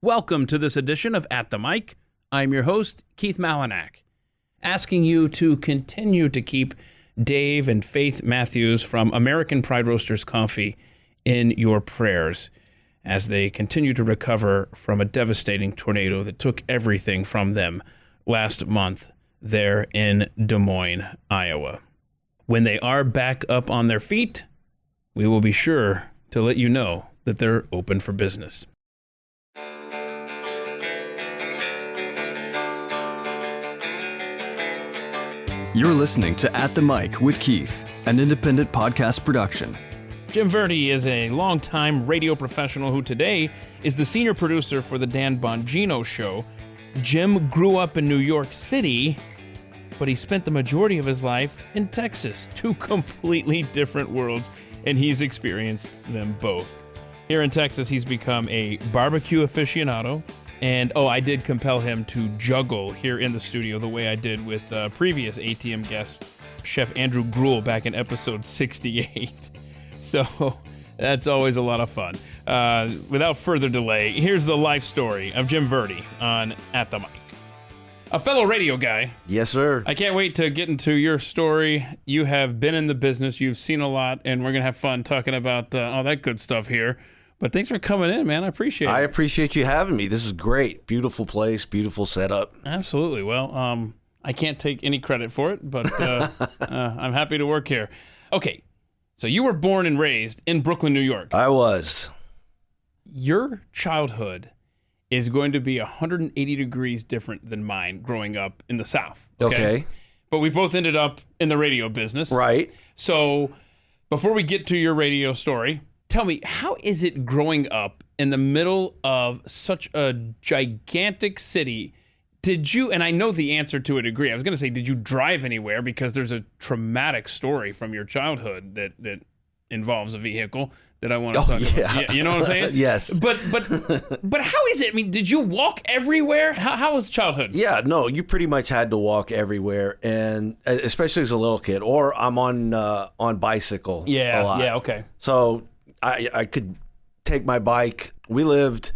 Welcome to this edition of At the Mic. I'm your host, Keith Malinak, asking you to continue to keep Dave and Faith Matthews from American Pride Roasters Coffee in your prayers as they continue to recover from a devastating tornado that took everything from them last month there in Des Moines, Iowa. When they are back up on their feet, we will be sure to let you know that they're open for business. You're listening to At the Mic with Keith, an independent podcast production. Jim Verdi is a longtime radio professional who today is the senior producer for the Dan Bongino show. Jim grew up in New York City, but he spent the majority of his life in Texas, two completely different worlds, and he's experienced them both. Here in Texas, he's become a barbecue aficionado, and I did compel him to juggle here in the studio the way I did with previous ATM guest, Chef Andrew Gruel, back in episode 68. So that's always a lot of fun. Without further delay, here's the life story of Jim Verdi on At the Mic. A fellow radio guy. Yes, sir. I can't wait to get into your story. You have been in the business. You've seen a lot, and we're going to have fun talking about all that good stuff here. But thanks for coming in, man. I appreciate it. I appreciate you having me. This is great. Beautiful place, beautiful setup. Absolutely. Well, I can't take any credit for it, but I'm happy to work here. Okay, so you were born and raised in Brooklyn, New York. I was. Your childhood is going to be 180 degrees different than mine growing up in the South. Okay. But we both ended up in the radio business. Right. So before we get to your radio story, tell me, how is it growing up in the middle of such a gigantic city? Did you, and I know the answer to a degree, I was going to say, did you drive anywhere? Because there's a traumatic story from your childhood that involves a vehicle that I want to talk about. Yeah, you know what I'm saying? Yes. But how is it? I mean, did you walk everywhere? How was childhood? Yeah, no, you pretty much had to walk everywhere, and especially as a little kid. Or I'm on bicycle a lot. Yeah, okay. So I could take my bike. We lived,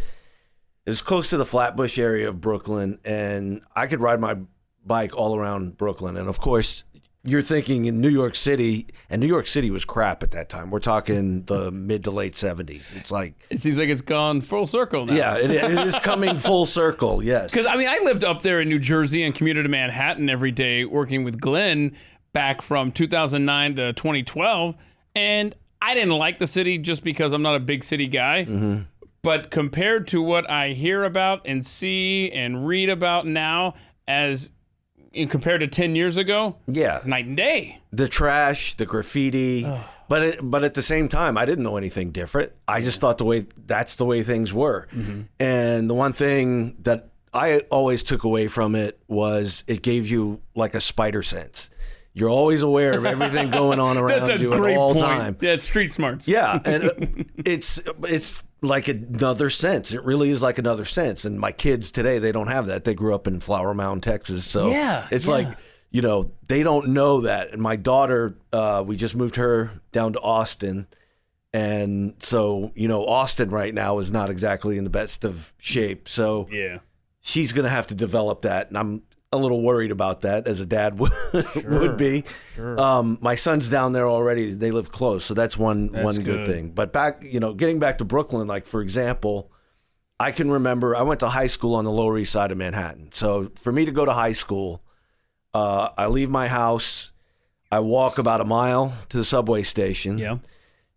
it was close to the Flatbush area of Brooklyn, and I could ride my bike all around Brooklyn. And of course, you're thinking in New York City, and New York City was crap at that time. We're talking the mid to late 70s. It's like, it seems like it's gone full circle now. Yeah, it is coming full circle, yes. Because, I mean, I lived up there in New Jersey and commuted to Manhattan every day working with Glenn back from 2009 to 2012, and I didn't like the city just because I'm not a big city guy. Mm-hmm. But compared to what I hear about and see and read about now, compared to 10 years ago, it's night and day. The trash, the graffiti, but at the same time, I didn't know anything different. I just thought that's the way things were. Mm-hmm. And the one thing that I always took away from it was it gave you like a spider sense. You're always aware of everything going on around you at all time. Yeah, it's street smarts. Yeah, and it's like another sense. It really is like another sense. And my kids today, they don't have that. They grew up in Flower Mound, Texas. So it's like, they don't know that. And my daughter, we just moved her down to Austin. And so, Austin right now is not exactly in the best of shape. So she's going to have to develop that. And I'm a little worried about that, as a dad would be. Sure. My son's down there already. They live close, so that's one good thing. But getting back to Brooklyn, like, for example, I can remember I went to high school on the Lower East Side of Manhattan. So for me to go to high school, I leave my house, I walk about a mile to the subway station,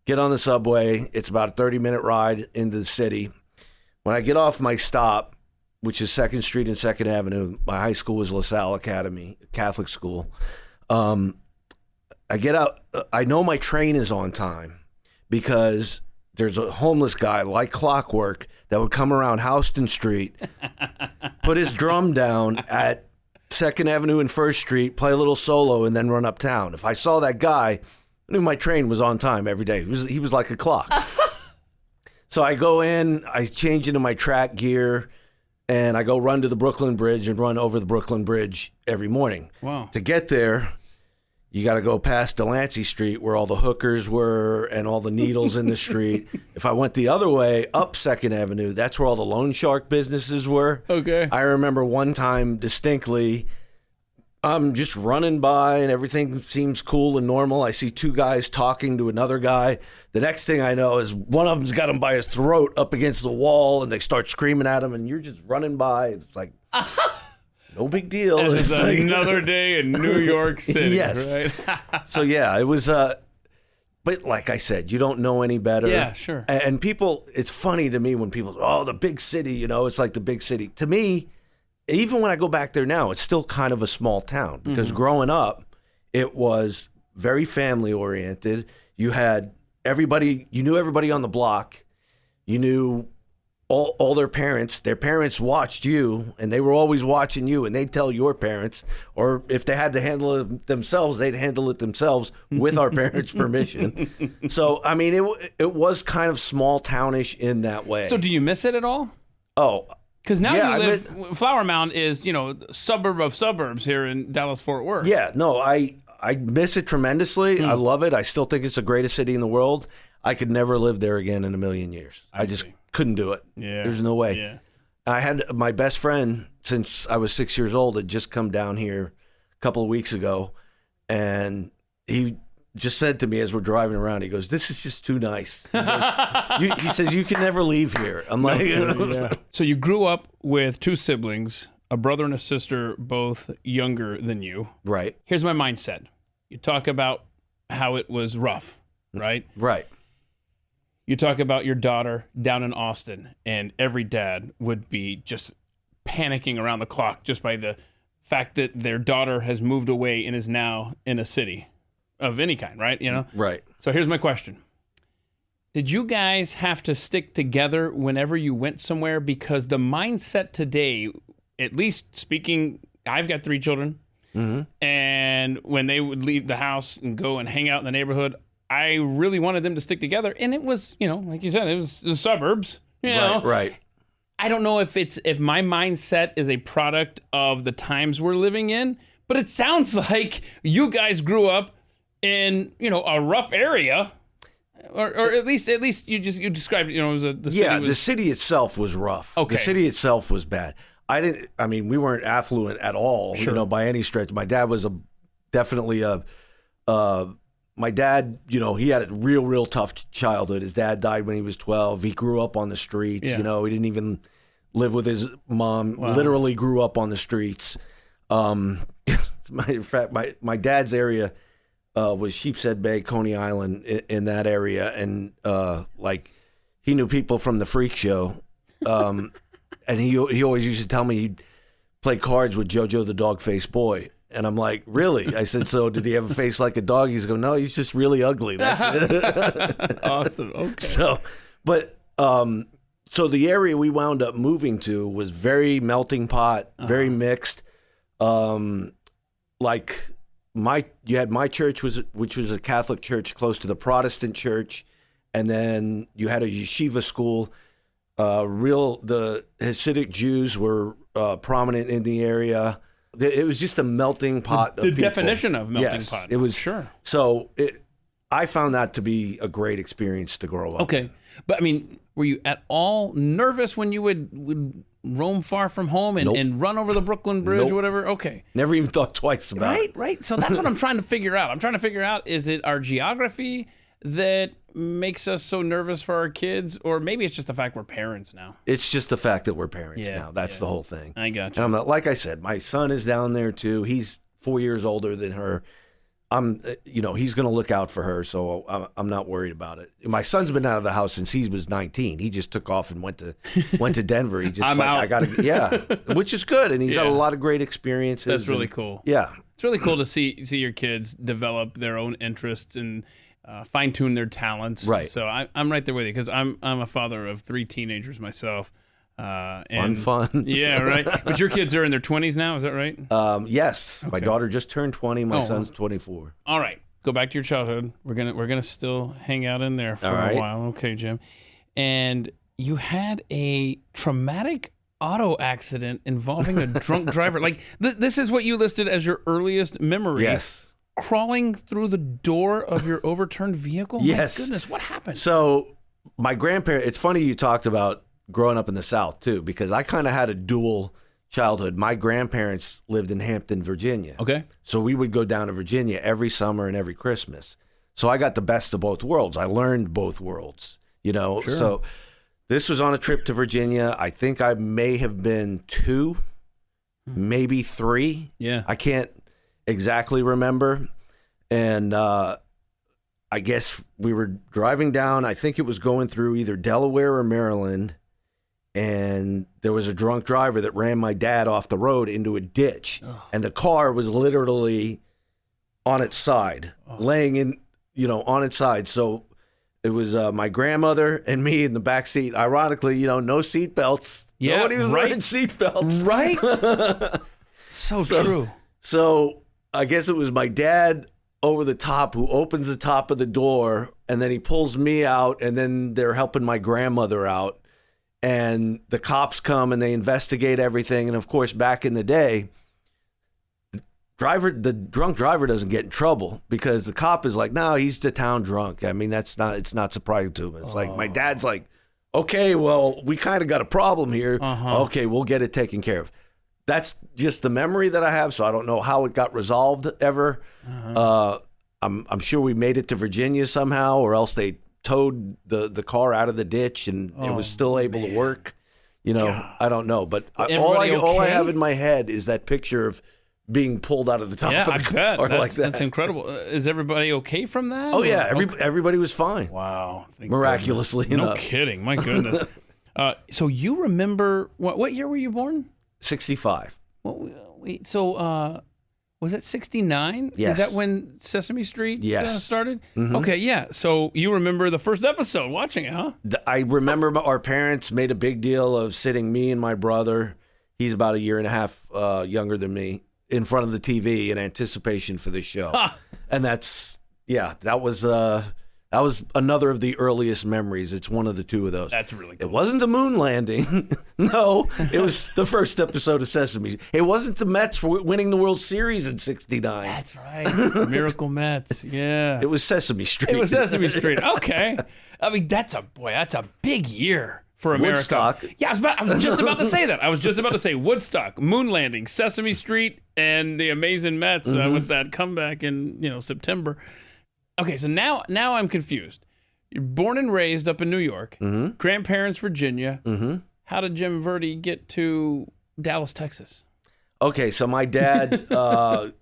get on the subway. It's about a 30-minute ride into the city. When I get off my stop, which is 2nd Street and 2nd Avenue. My high school was LaSalle Academy, Catholic school. I get out. I know my train is on time because there's a homeless guy like clockwork that would come around Houston Street, put his drum down at 2nd Avenue and 1st Street, play a little solo, and then run uptown. If I saw that guy, I knew my train was on time every day. He was like a clock. So I go in, I change into my track gear, and I go run to the Brooklyn Bridge and run over the Brooklyn Bridge every morning. Wow. To get there, You got to go past Delancey Street where all the hookers were and all the needles in the street. If I went the other way up 2nd Avenue, that's where all the loan shark businesses were. Okay. I remember one time distinctly, I'm just running by and everything seems cool and normal. I see 2 guys talking to another guy. The next thing I know is one of them's got him by his throat up against the wall and they start screaming at him and you're just running by. It's like... No big deal. It's another day in New York City. Yes. Right? So yeah, it was. But like I said, you don't know any better. Yeah, sure. And people, it's funny to me when people, the big city. It's like the big city. To me, even when I go back there now, it's still kind of a small town because growing up, it was very family oriented. You had everybody. You knew everybody on the block. You knew. All their parents watched you, and they were always watching you, and they'd tell your parents, or if they had to handle it themselves, they'd handle it themselves with our parents' permission. So, I mean, it was kind of small townish in that way. So do you miss it at all? Oh, because now you live, Flower Mound is, suburb of suburbs here in Dallas-Fort Worth. Yeah, no, I miss it tremendously. I love it. I still think it's the greatest city in the world. I could never live there again in a million years. I just couldn't do it. Yeah. There's no way. Yeah. I had my best friend since I was 6 years old had just come down here a couple of weeks ago, and he just said to me as we're driving around, he goes, "This is just too nice." He says, "You can never leave here." I'm like, yeah. So you grew up with 2 siblings, a brother and a sister, both younger than you. Right. Here's my mindset. You talk about how it was rough, right? Right. You talk about your daughter down in Austin, and every dad would be just panicking around the clock just by the fact that their daughter has moved away and is now in a city of any kind, right? Right. So here's my question. Did you guys have to stick together whenever you went somewhere? Because the mindset today, at least speaking, I've got 3 children, and when they would leave the house and go and hang out in the neighborhood, I really wanted them to stick together, and it was, like you said, it was the suburbs. Right. I don't know if my mindset is a product of the times we're living in, but it sounds like you guys grew up in, a rough area, or at least you described it. It was the city. The city itself was rough. Okay. The city itself was bad. We weren't affluent at all, by any stretch. My dad was definitely my dad, he had a real tough childhood. His dad died when he was 12. He grew up on the streets. Yeah. He didn't even live with his mom. Wow. Literally grew up on the streets. In fact, my dad's area was Sheepshead Bay, Coney Island, in that area, and he knew people from the freak show, and he always used to tell me he'd play cards with JoJo the dog-faced boy. And I'm like, really? I said, so did he have a face like a dog? He's going, no, he's just really ugly. That's it. Awesome. Okay. So the area we wound up moving to was very melting pot, very mixed. You had my church, which was a Catholic church close to the Protestant church. And then you had a yeshiva school. The Hasidic Jews were prominent in the area. It was just a melting pot of people. The definition of melting pot. It was. Sure. So I found that to be a great experience to grow up. Okay. But, were you at all nervous when you would roam far from home and run over the Brooklyn Bridge or whatever? Okay. Never even thought twice about it. Right. So that's what I'm trying to figure out. I'm trying to figure out, is it our geography that makes us so nervous for our kids, or maybe it's just the fact we're parents now? It's just the fact that we're parents now. That's the whole thing. I got you. And I'm not, like I said, my son is down there too. He's 4 years older than her. He's going to look out for her, so I'm not worried about it. My son's been out of the house since he was 19. He just took off and went to Denver. He just I'm out. Which is good, and he's had a lot of great experiences. That's really cool. Yeah, it's really cool to see your kids develop their own interests and fine tune their talents. Right. So I'm right there with you, because I'm a father of 3 teenagers myself. Fun. Yeah, right. But your kids are in their 20s now, is that right? Yes. My daughter just turned 20. My son's 24. All right. Go back to your childhood. We're gonna still hang out in there for a while. Okay, Jim. And you had a traumatic auto accident involving a drunk driver. Like this is what you listed as your earliest memory. Yes. crawling through the door of your overturned vehicle? Yes. My goodness, what happened? So my grandparents, it's funny you talked about growing up in the South too, because I kind of had a dual childhood. My grandparents lived in Hampton, Virginia. Okay. So we would go down to Virginia every summer and every Christmas. So I got the best of both worlds. I learned both worlds, Sure. So this was on a trip to Virginia. I think I may have been 2, maybe 3. Yeah. I can't exactly remember. And I guess we were driving down. I think it was going through either Delaware or Maryland. And there was a drunk driver that ran my dad off the road into a ditch. Oh. And the car was literally on its side, laying in, on its side. So it was my grandmother and me in the back seat. Ironically, no seat belts. Yeah, nobody was wearing seat belts. Right? so true. So I guess it was my dad over the top who opens the top of the door, and then he pulls me out, and then they're helping my grandmother out. And the cops come and they investigate everything. And of course, back in the day, the drunk driver doesn't get in trouble because the cop is like, no, he's the town drunk. I mean, it's not surprising to him. It's like my dad's like, okay, well, we kind of got a problem here. Okay, we'll get it taken care of. That's just the memory that I have. So I don't know how it got resolved ever. I'm sure we made it to Virginia somehow, or else they towed the car out of the ditch and it was still able to work. I don't know. But all I have in my head is that picture of being pulled out of the top of the car like that. That's incredible. Is everybody okay from that? Oh, yeah. Everybody was fine. Wow. Miraculously enough. No kidding. My goodness. So you remember, what year were you born? 65. Was it 69? Yes. Is that when Sesame Street started? Mm-hmm. Okay, yeah. So you remember the first episode, watching it, huh? I remember our parents made a big deal of sitting me and my brother, he's about 1.5 years younger than me, in front of the TV in anticipation for the show. And that was another of the earliest memories. It's one of the 2 of those. That's really cool. It wasn't the moon landing. No, it was the first episode of Sesame. It wasn't the Mets winning the World Series in '69. That's right. Miracle Mets. Yeah. It was Sesame Street. It was Sesame Street. Okay. I mean, that's a big year for America. Woodstock. Yeah, I was just about to say that. I was just about to say Woodstock, moon landing, Sesame Street, and the Amazing Mets with that comeback in September. Okay, so now I'm confused. You're born and raised up in New York, grandparents Virginia. How did Jim Verdi get to Dallas, Texas? Okay, so my dad,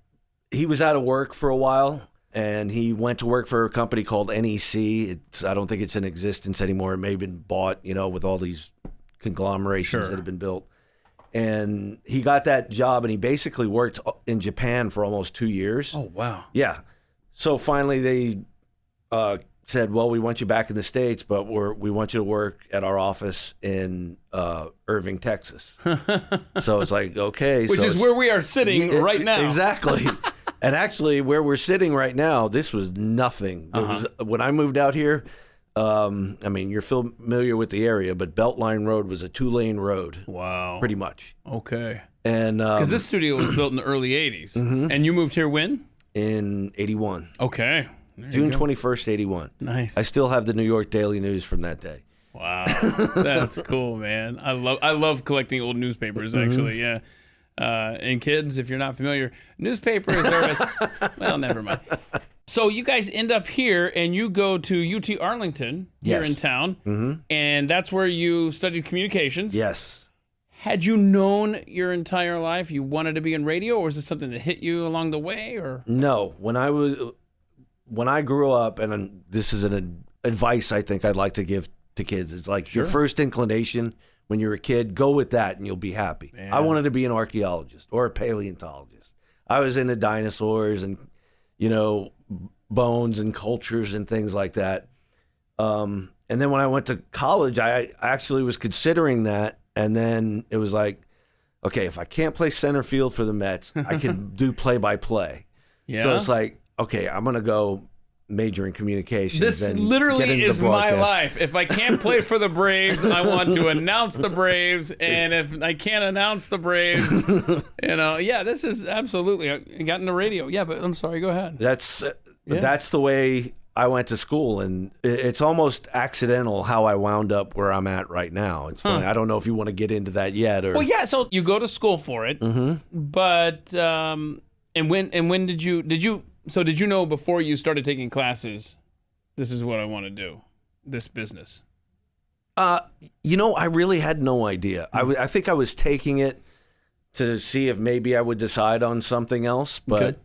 he was out of work for a while, and he went to work for a company called NEC. I don't think it's in existence anymore. It may have been bought, with all these conglomerations that have been built. And he got that job, and he basically worked in Japan for almost 2 years. Oh, wow. Yeah. So finally they said, well, we want you back in the States, but we want you to work at our office in Irving, Texas. So it's like, okay. Which is where we are sitting right now. Exactly. And actually, where we're sitting right now, this was nothing. When I moved out here, you're familiar with the area, but Beltline Road was a 2-lane road. Wow. Pretty much. Okay. And because this studio was built in the early 80s. And you moved here when? In 81. Okay. June 21st, 81. Nice. I still have the New York Daily News from that day. Wow. That's cool, man. I love collecting old newspapers, actually, yeah. And kids, if you're not familiar, newspapers are well, never mind. So you guys end up here, and you go to UT Arlington here in town, and that's where you studied communications. Yes. Had you known your entire life you wanted to be in radio, or was this something that hit you along the way? Or no, when I grew up, and this is an advice I think I'd like to give to kids. It's like your first inclination when you're a kid, go with that, and you'll be happy. Man. I wanted to be an archaeologist or a paleontologist. I was into dinosaurs and bones and cultures and things like that. And then when I went to college, I actually was considering that. And then it was like, okay, if I can't play center field for the Mets, I can do play-by-play. Yeah. So it's like, okay, I'm going to go major in communications. This and literally is my life. If I can't play for the Braves, I want to announce the Braves, and if I can't announce the Braves, this is absolutely. I got into radio. Yeah, but I'm sorry. Go ahead. That's the way I went to school, and it's almost accidental how I wound up where I'm at right now. It's funny. I don't know if you want to get into that yet, or well, yeah. So you go to school for it, but and when did you? So did you know before you started taking classes, this is what I want to do, this business? I really had no idea. I think I was taking it to see if maybe I would decide on something else, but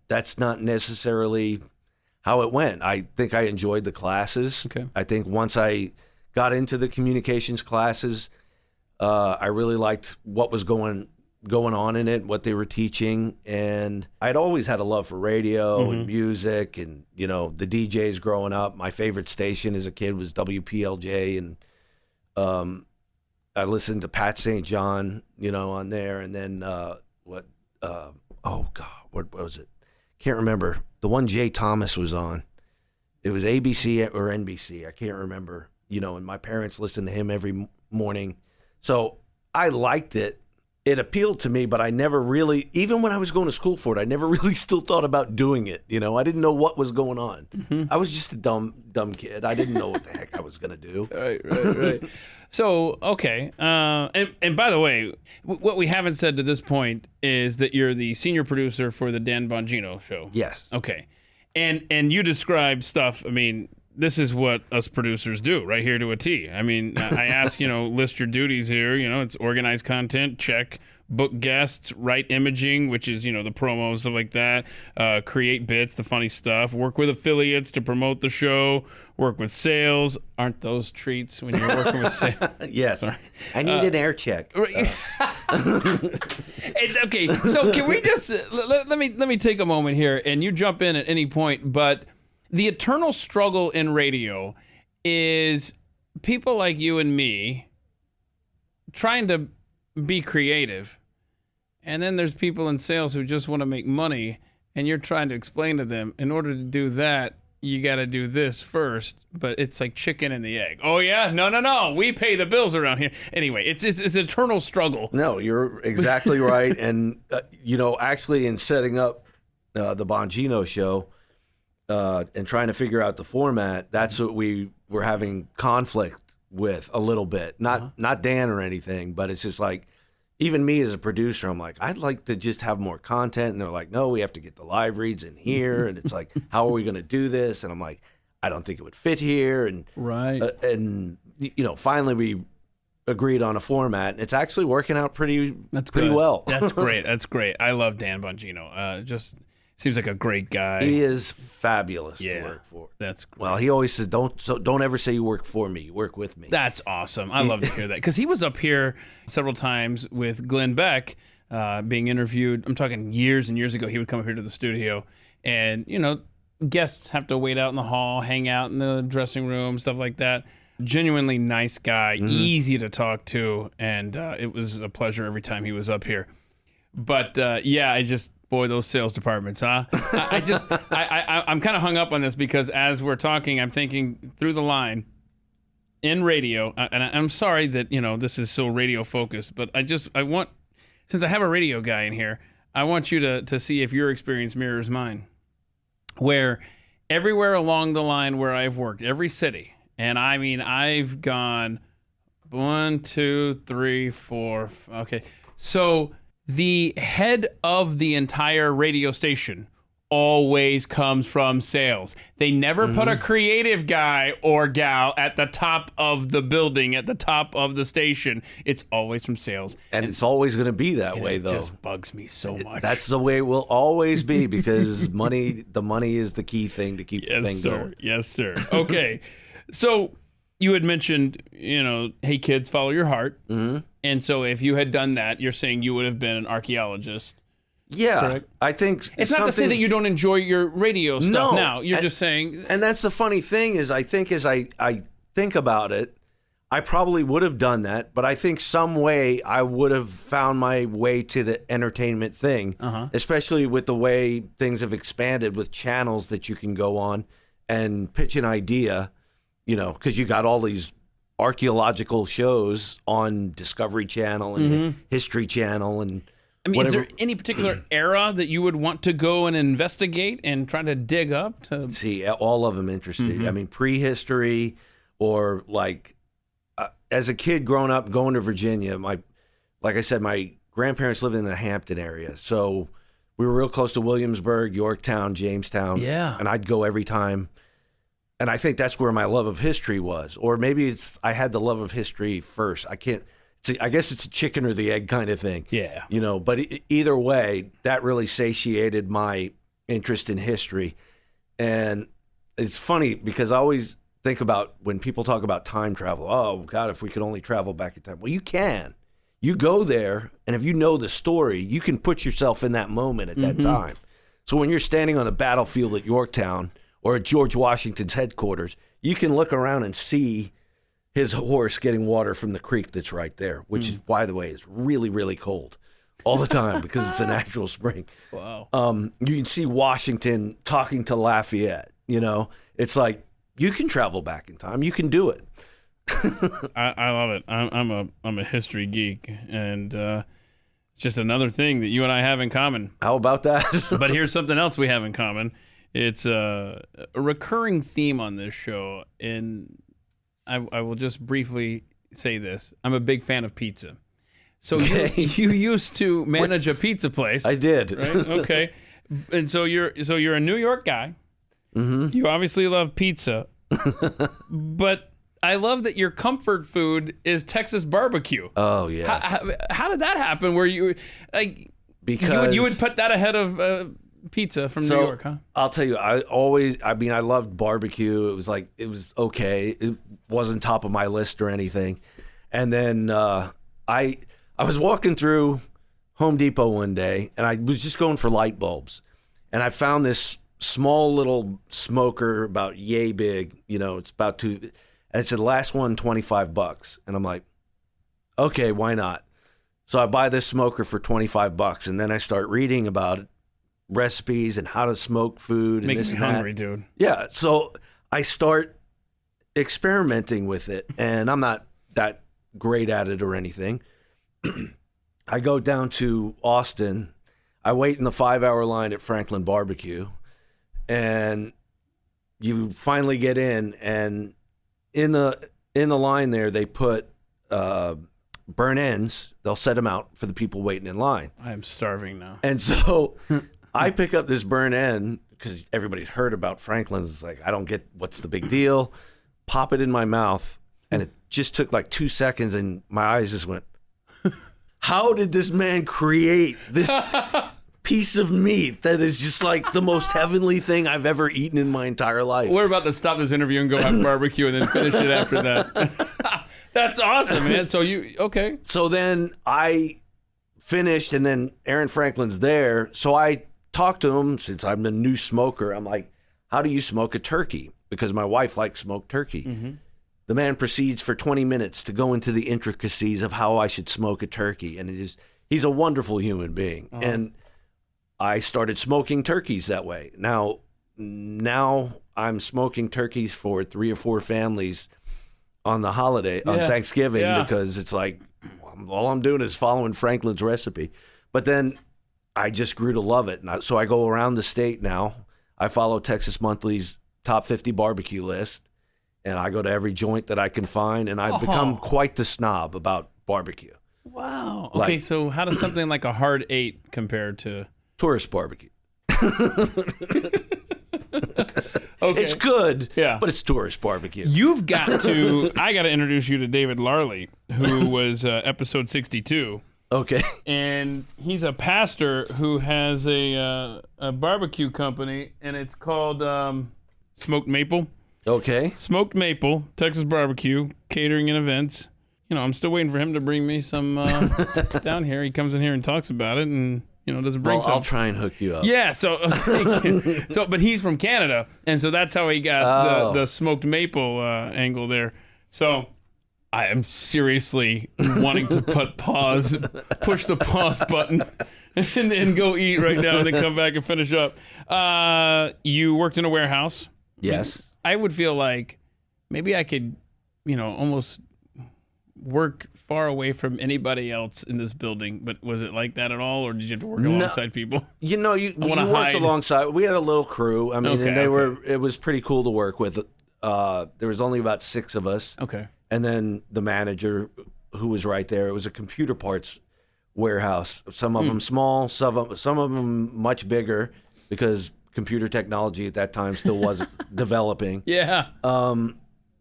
that's not necessarily how it went. I think I enjoyed the classes. Okay. I think once I got into the communications classes, I really liked what was going on in it, what they were teaching, and I'd always had a love for radio and music, and the DJs growing up. My favorite station as a kid was WPLJ, and I listened to Pat St. John, on there, and then what was it? Can't remember. The one Jay Thomas was on. It was ABC or NBC. I can't remember. And my parents listened to him every morning, so I liked it. It appealed to me, but I never really, even when I was going to school for it, I never really still thought about doing it. I didn't know what was going on. I was just a dumb kid. I didn't know what the heck I was going to do. Right. So, okay. And by the way, what we haven't said to this point is that you're the senior producer for the Dan Bongino show. Yes. Okay. And you describe stuff, this is what us producers do right here to a T. I ask, list your duties here. It's organize content, check. Book guests, write imaging, which is, the promos, stuff like that. Create bits, the funny stuff. Work with affiliates to promote the show. Work with sales. Aren't those treats when you're working with sales? Yes. Sorry. I need an air check. Okay, so can we just, let me take a moment here, and you jump in at any point, but the eternal struggle in radio is people like you and me trying to be creative, and then there's people in sales who just want to make money, and you're trying to explain to them, in order to do that, you got to do this first, but it's like chicken and the egg. Oh, yeah? No. We pay the bills around here. Anyway, it's an eternal struggle. No, you're exactly right. And, actually in setting up the Bongino show, and trying to figure out the format, that's what we were having conflict with a little bit. Not Dan or anything, but it's just like, even me as a producer, I'm like, I'd like to just have more content. And they're like, no, we have to get the live reads in here. And it's like, how are we going to do this? And I'm like, I don't think it would fit here. And right. Finally we agreed on a format. It's actually working out pretty well. That's great. I love Dan Bongino. Just seems like a great guy. He is fabulous to work for. That's great. Well, he always says, don't ever say you work for me. You work with me. That's awesome. I love to hear that, because he was up here several times with Glenn Beck being interviewed. I'm talking years and years ago. He would come up here to the studio, and guests have to wait out in the hall, hang out in the dressing room, stuff like that. Genuinely nice guy, easy to talk to, and it was a pleasure every time he was up here. But boy, those sales departments, huh? I'm kind of hung up on this, because as we're talking, I'm thinking through the line in radio, and I'm sorry that, this is so radio focused, but I want, since I have a radio guy in here, I want you to see if your experience mirrors mine, where everywhere along the line where I've worked, every city, and I've gone 1, 2, 3, 4, okay, so the head of the entire radio station always comes from sales. They never put a creative guy or gal at the top of the building, at the top of the station. It's always from sales. And it's always going to be that way, though. It just bugs me so much. That's the way it will always be, because the money is the key thing to keep the thing going. Yes, sir. Okay. So you had mentioned, hey, kids, follow your heart. Mm-hmm. And so if you had done that, you're saying you would have been an archaeologist. Yeah, correct? I think it's not to say that you don't enjoy your radio stuff now. You're just saying. And that's the funny thing is, I think as I think about it, I probably would have done that, but I think some way I would have found my way to the entertainment thing, especially with the way things have expanded with channels that you can go on and pitch an idea, because you got all these archaeological shows on Discovery Channel and History Channel and whatever. Is there any particular era that you would want to go and investigate and try to dig up? See, all of them interested. I mean, prehistory or like as a kid growing up, going to Virginia, like I said, my grandparents lived in the Hampton area. So we were real close to Williamsburg, Yorktown, Jamestown. Yeah. And I'd go every time. And I think that's where my love of history was. Or maybe I had the love of history first. I guess it's a chicken or the egg kind of thing. Yeah. But either way, that really satiated my interest in history. And it's funny because I always think about when people talk about time travel. Oh, God, if we could only travel back in time. Well, you can. You go there, and if you know the story, you can put yourself in that moment at that time. So when you're standing on the battlefield at Yorktown or at George Washington's headquarters, you can look around and see his horse getting water from the creek that's right there, which, is, by the way, is really, really cold all the time because it's an actual spring. Wow. You can see Washington talking to Lafayette. It's like, you can travel back in time. You can do it. I love it. I'm a history geek, and it's just another thing that you and I have in common. How about that? But here's something else we have in common. It's a recurring theme on this show, and I will just briefly say this. I'm a big fan of pizza. So you used to manage a pizza place. I did. Right? Okay. And so you're a New York guy. You obviously love pizza. But I love that your comfort food is Texas barbecue. Oh, yes. How did that happen? Where you because you would put that ahead of pizza from New York, huh? I'll tell you, I loved barbecue. It was okay. It wasn't top of my list or anything. And then I was walking through Home Depot one day, and I was just going for light bulbs, and I found this small little smoker about yay big. It's about two, and it said last one $25, and I'm like, okay, why not? So I buy this smoker for $25, and then I start reading about it, recipes and how to smoke food. Makes me hungry, dude. Yeah, so I start experimenting with it, and I'm not that great at it or anything. I go down to Austin. I wait in the 5-hour line at Franklin Barbecue, and you finally get in, and in the line there, they put burn ends. They'll set them out for the people waiting in line. I am starving now. And so I pick up this burn end because everybody's heard about Franklin's. It's like, I don't get what's the big deal. Pop it in my mouth, and it just took like 2 seconds, and my eyes just went, how did this man create this piece of meat that is just like the most heavenly thing I've ever eaten in my entire life? We're about to stop this interview and go have barbecue and then finish it after that. That's awesome, man. So okay. So then I finished, and then Aaron Franklin's there. So I talked to him, since I'm a new smoker. I'm like, how do you smoke a turkey? Because my wife likes smoked turkey. The man proceeds for 20 minutes to go into the intricacies of how I should smoke a turkey. And he's a wonderful human being. And I started smoking turkeys that way. Now I'm smoking turkeys for 3 or 4 families on the holiday, on Thanksgiving, because it's like, all I'm doing is following Franklin's recipe. But then I just grew to love it. So I go around the state now. I follow Texas Monthly's top 50 barbecue list, and I go to every joint that I can find, and I've become quite the snob about barbecue. Wow. Okay, so how does something like a hard 8 compare to tourist barbecue? Okay. It's good, yeah, but it's tourist barbecue. I got to introduce you to David Larley, who was episode 62. Okay. And he's a pastor who has a barbecue company, and it's called Smoked Maple. Okay. Smoked Maple, Texas Barbecue, catering and events. I'm still waiting for him to bring me some down here. He comes in here and talks about it, and doesn't bring some. I'll try and hook you up. Yeah. So, but he's from Canada, and so that's how he got the smoked maple angle there. So, I am seriously wanting to push the pause button and go eat right now and then come back and finish up. You worked in a warehouse. Yes. I would feel like maybe I could, almost work far away from anybody else in this building. But was it like that at all, or did you have to work alongside people? You worked alongside. We had a little crew. I mean, it was pretty cool to work with. There was only about 6 of us. Okay. And then the manager who was right there. It was a computer parts warehouse. Some of them small, some of them much bigger because computer technology at that time still wasn't developing. Yeah.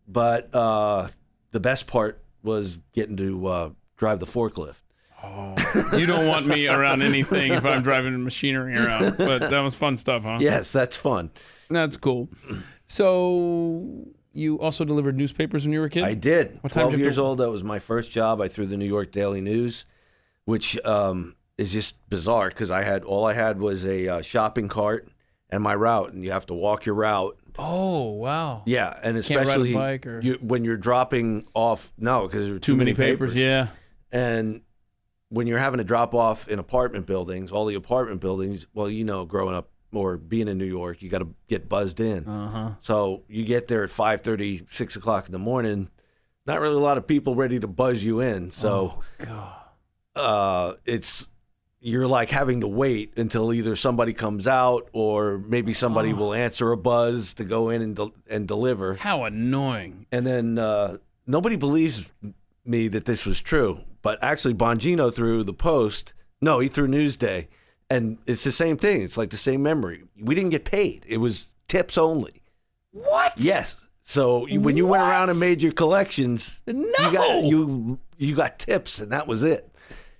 But the best part was getting to drive the forklift. Oh, you don't want me around anything if I'm driving machinery around. But that was fun stuff, huh? Yes, that's fun. That's cool. So you also delivered newspapers when you were a kid? I did. What time 12 years old. That was my first job. I threw the New York Daily News, which is just bizarre because all I had was a shopping cart and my route, and you have to walk your route. Oh, wow. Yeah, and especially Can't ride a bike when you're dropping off. No, because there are too many papers. Yeah. And when you're having to drop off in apartment buildings, all the apartment buildings, well, growing up or being in New York, you got to get buzzed in. Uh-huh. So you get there at 5:30, 6 o'clock in the morning. Not really a lot of people ready to buzz you in. So you're like having to wait until either somebody comes out or maybe somebody will answer a buzz to go in and deliver. How annoying. And then nobody believes me that this was true. But actually, Bongino threw the Post. No, he threw Newsday. And it's the same thing. It's like the same memory. We didn't get paid. It was tips only. What? Yes. So when you went around and made your collections, you got tips, and that was it.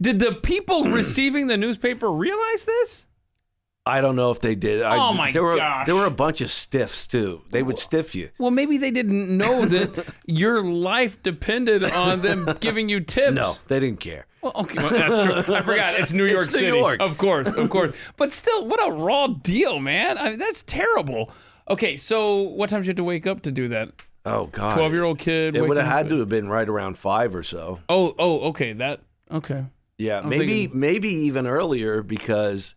Did the people receiving the newspaper realize this? I don't know if they did. Gosh. There were a bunch of stiffs, too. They would stiff you. Well, maybe they didn't know that your life depended on them giving you tips. No, they didn't care. Well, okay, that's true. I forgot. It's New York City. New York. Of course. But still, what a raw deal, man. I mean, that's terrible. Okay, so what time did you have to wake up to do that? Oh, God. 12-year-old kid. It would have had to have been right around 5 or so. Oh, okay. Okay. Yeah, maybe even earlier because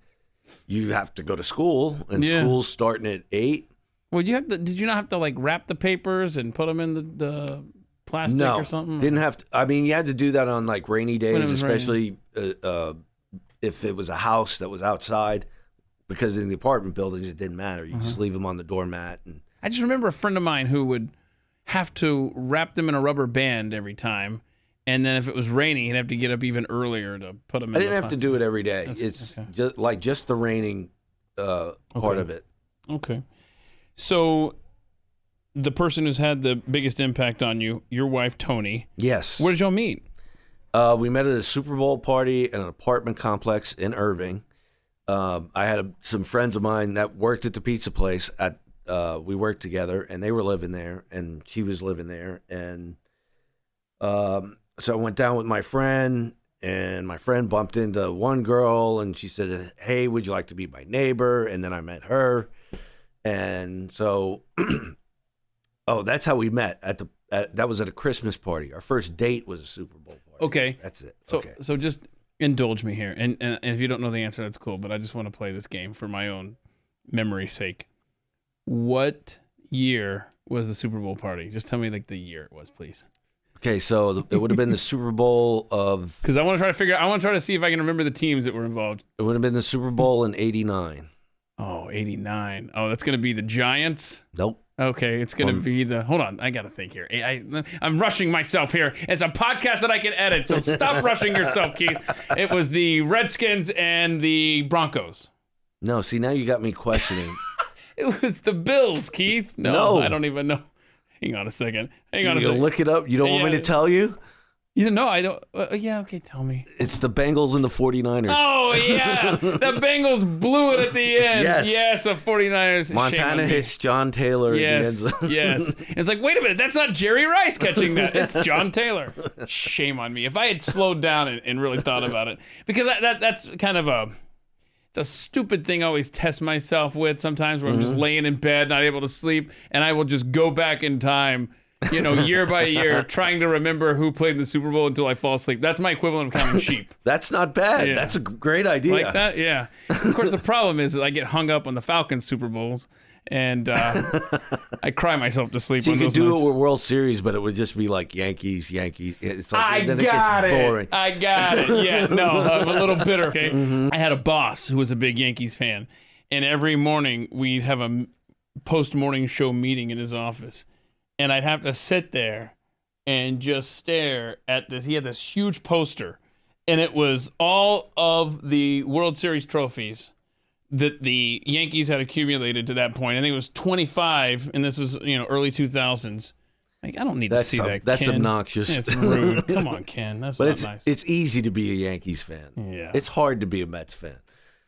you have to go to school, and school's starting at 8. Well, did you not have to like wrap the papers and put them in the plastic or something? Didn't have to. I mean, you had to do that on like rainy days, especially if it was a house that was outside, because in the apartment buildings it didn't matter. You just leave them on the doormat. And I just remember a friend of mine who would have to wrap them in a rubber band every time. And then if it was raining, he'd have to get up even earlier to put them in. I didn't have to do it every day. It's just the raining part of it. Okay. So the person who's had the biggest impact on you, your wife, Tony. Yes. Where did y'all meet? We met at a Super Bowl party at an apartment complex in Irving. I had some friends of mine that worked at the pizza place. We worked together, and they were living there, and she was living there. And so I went down with my friend, and my friend bumped into one girl, and she said, "Hey, would you like to be my neighbor?" And then I met her. And so, that's how we met that was at a Christmas party. Our first date was a Super Bowl party. Okay. That's it. So just indulge me here. And if you don't know the answer, that's cool, but I just want to play this game for my own memory's sake. What year was the Super Bowl party? Just tell me like the year it was, please. Okay, so it would have been the Super Bowl of... Because I want to try to see if I can remember the teams that were involved. It would have been the Super Bowl in 89. Oh, 89. Oh, that's going to be the Giants? Nope. Okay, it's going to be the... Hold on, I got to think here. I'm rushing myself here. It's a podcast that I can edit, so stop rushing yourself, Keith. It was the Redskins and the Broncos. No, see, now you got me questioning. It was the Bills, Keith. No, I don't even know. Hang on a second. You're going to look it up? You don't want me to tell you? No, I don't. Yeah, okay, tell me. It's the Bengals and the 49ers. Oh, yeah. The Bengals blew it at the end. Yes, the 49ers. Montana hits John Taylor. Yes, yes. It's like, wait a minute, that's not Jerry Rice catching that. It's John Taylor. Shame on me. If I had slowed down and really thought about it. Because that's kind of it's a stupid thing I always test myself with sometimes where I'm just laying in bed, not able to sleep, and I will just go back in time year by year, trying to remember who played in the Super Bowl until I fall asleep. That's my equivalent of counting sheep. That's not bad. Yeah. That's a great idea. Like that? Yeah. Of course, the problem is that I get hung up on the Falcons Super Bowls, and I cry myself to sleep. So you on could those do nights. it with World Series, but it would just be like Yankees. It's like, Then it gets boring. I got it. Yeah, no, I'm a little bitter. Okay. Mm-hmm. I had a boss who was a big Yankees fan, and every morning we'd have a post-morning show meeting in his office, and I'd have to sit there and just stare at this. He had this huge poster, and it was all of the World Series trophies that the Yankees had accumulated to that point. I think it was 25, and this was early 2000s. Like, I don't need to see that. That's Ken. obnoxious. It's rude. Come on, Ken. That's but not nice. It's easy to be a Yankees fan. Yeah. It's hard to be a Mets fan.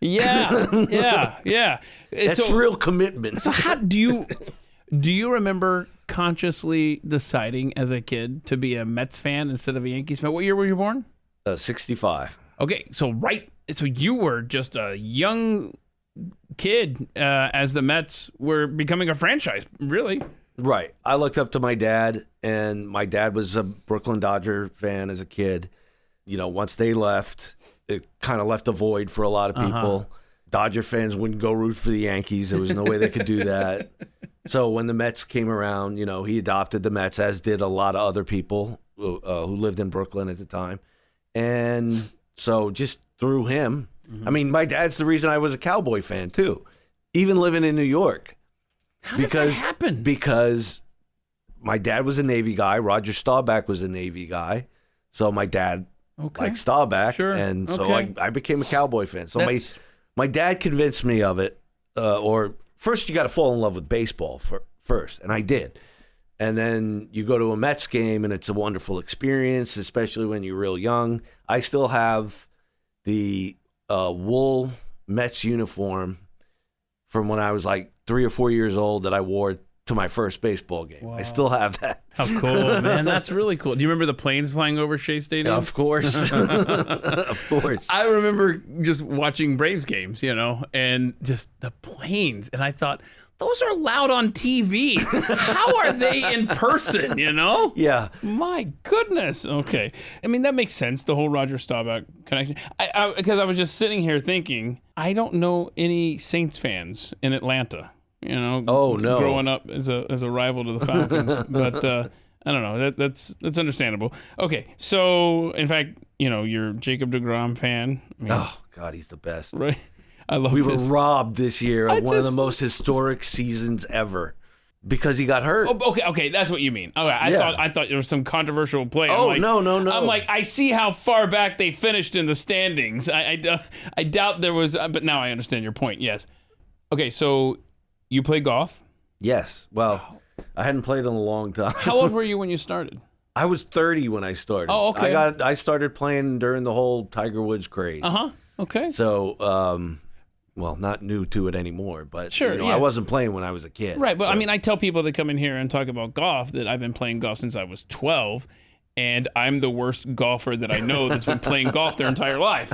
Yeah. That's real commitment. So how do you remember consciously deciding as a kid to be a Mets fan instead of a Yankees fan? What year were you born? 65. Okay, so you were just a young kid as the Mets were becoming a franchise, really. Right. I looked up to my dad, and my dad was a Brooklyn Dodger fan as a kid. Once they left, it kind of left a void for a lot of people. Dodger fans wouldn't go root for the Yankees. There was no way they could do that. So when the Mets came around, he adopted the Mets, as did a lot of other people who lived in Brooklyn at the time. And so just through him, I mean, my dad's the reason I was a Cowboy fan too, even living in New York. How does that happen? Because my dad was a Navy guy. Roger Staubach was a Navy guy. So my dad liked Staubach. Sure. And so I became a Cowboy fan. So my dad convinced me of it. Or first you got to fall in love with baseball first. And I did. And then you go to a Mets game, and it's a wonderful experience, especially when you're real young. I still have the wool Mets uniform from when I was like 3 or 4 years old that I wore to my first baseball game. Wow. I still have that. How cool, man. That's really cool. Do you remember the planes flying over Shea Stadium? Of course. Of course. I remember just watching Braves games, and just the planes. And I thought, those are loud on TV. How are they in person, Yeah. My goodness. Okay. I mean, that makes sense, the whole Roger Staubach connection. Because I was just sitting here thinking, I don't know any Saints fans in Atlanta, Oh, no. Growing up as a rival to the Falcons. But I don't know. That's understandable. Okay. So, in fact, you're a Jacob deGrom fan. Oh, God, he's the best. Right. I love We this. were robbed this year of one of the most historic seasons ever because he got hurt. Oh, okay, that's what you mean. Okay, I thought there was some controversial play. Oh, no. I'm like, I see how far back they finished in the standings. I doubt there was, but now I understand your point. Yes. Okay, so you play golf? Yes. Well, I hadn't played in a long time. How old were you when you started? I was 30 when I started. Oh, okay. I started playing during the whole Tiger Woods craze. Okay. So, well, not new to it anymore, but sure, I wasn't playing when I was a kid. Right, but so. I mean, I tell people that come in here and talk about golf that I've been playing golf since I was 12, and I'm the worst golfer that I know that's been playing golf their entire life.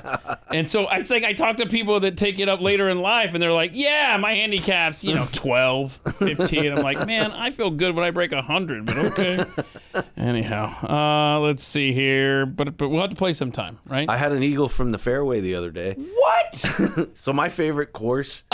And so it's like I talk to people that take it up later in life, and they're like, yeah, my handicap's, 12, 15. I'm like, man, I feel good when I break 100, but okay. Anyhow, let's see here. But we'll have to play sometime, right? I had an eagle from the fairway the other day. What? So my favorite course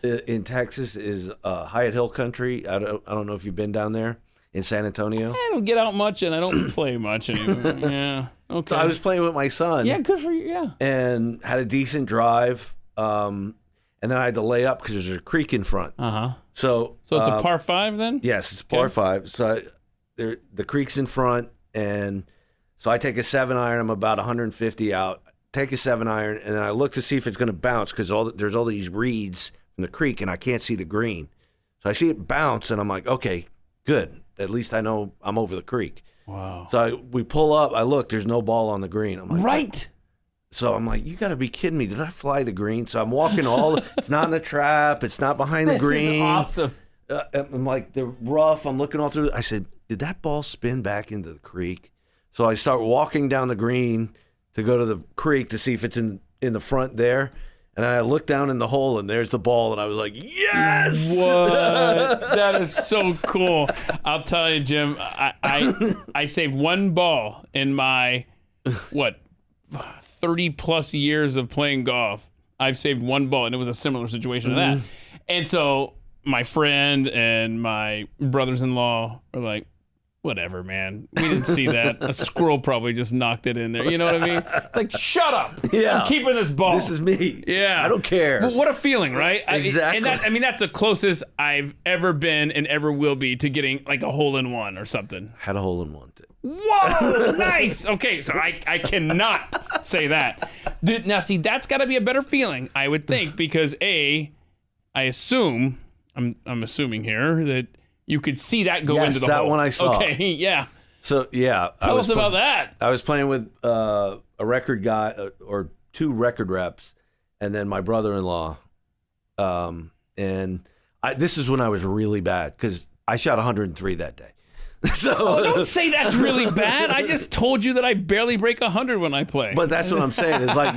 in Texas is Hyatt Hill Country. I don't know if you've been down there. In San Antonio? I don't get out much, and I don't play much anymore. Yeah. Okay. So I was playing with my son. Yeah, good for you, yeah. And had a decent drive, and then I had to lay up because there's a creek in front. So it's a par 5 then? Yes, it's par 5. So the creek's in front, and so I take a 7-iron. I'm about 150 out. Take a 7-iron, and then I look to see if it's going to bounce because there's all these reeds from the creek, and I can't see the green. So I see it bounce, and I'm like, okay, good. At least I know I'm over the creek. Wow. So we pull up. I look. There's no ball on the green. I'm like, right. So I'm like, you got to be kidding me. Did I fly the green? So I'm walking it's not in the trap. It's not behind the green. This is awesome. I'm like, the rough. I'm looking all through. I said, did that ball spin back into the creek? So I start walking down the green to go to the creek to see if it's in the front there. And I looked down in the hole, and there's the ball, and I was like, yes! What? That is so cool. I'll tell you, Jim, I saved one ball in my, 30-plus years of playing golf. I've saved one ball, and it was a similar situation to that. And so my friend and my brothers-in-law were like, whatever, man. We didn't see that. A squirrel probably just knocked it in there. You know what I mean? It's like, shut up. Yeah. I'm keeping this ball. This is me. Yeah. I don't care. But what a feeling, right? Exactly. That's the closest I've ever been and ever will be to getting like a hole-in-one or something. Had a hole-in-one. Whoa, nice. Okay, so I cannot say that. Now, see, that's got to be a better feeling, I would think, because I assume, I'm assuming here, that you could see that go into the hole. Yes, that one I saw. Okay, yeah. So, yeah. Tell us about that. I was playing with a record guy, or two record reps, and then my brother-in-law. And this is when I was really bad, because I shot 103 that day. So don't say that's really bad. I just told you that I barely break 100 when I play. But that's what I'm saying. It's like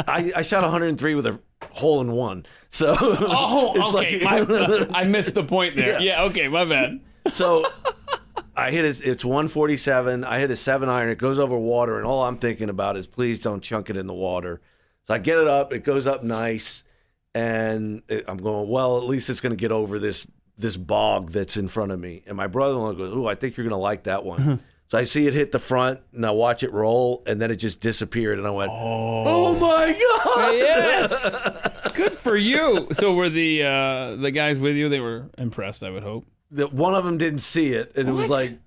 I shot 103 with a hole-in-one. So okay. I missed the point there. Yeah, okay, my bad. So I hit it's 147. I hit a 7-iron. It goes over water, and all I'm thinking about is please don't chunk it in the water. So I get it up. It goes up nice, and I'm going, well, at least it's going to get over this bog that's in front of me. And my brother-in-law goes, "Ooh, I think you're going to like that one." So I see it hit the front, and I watch it roll, and then it just disappeared, and I went, "Oh my God!" Yes, good for you. So were the guys with you? They were impressed, I would hope. One of them didn't see it, and it was like,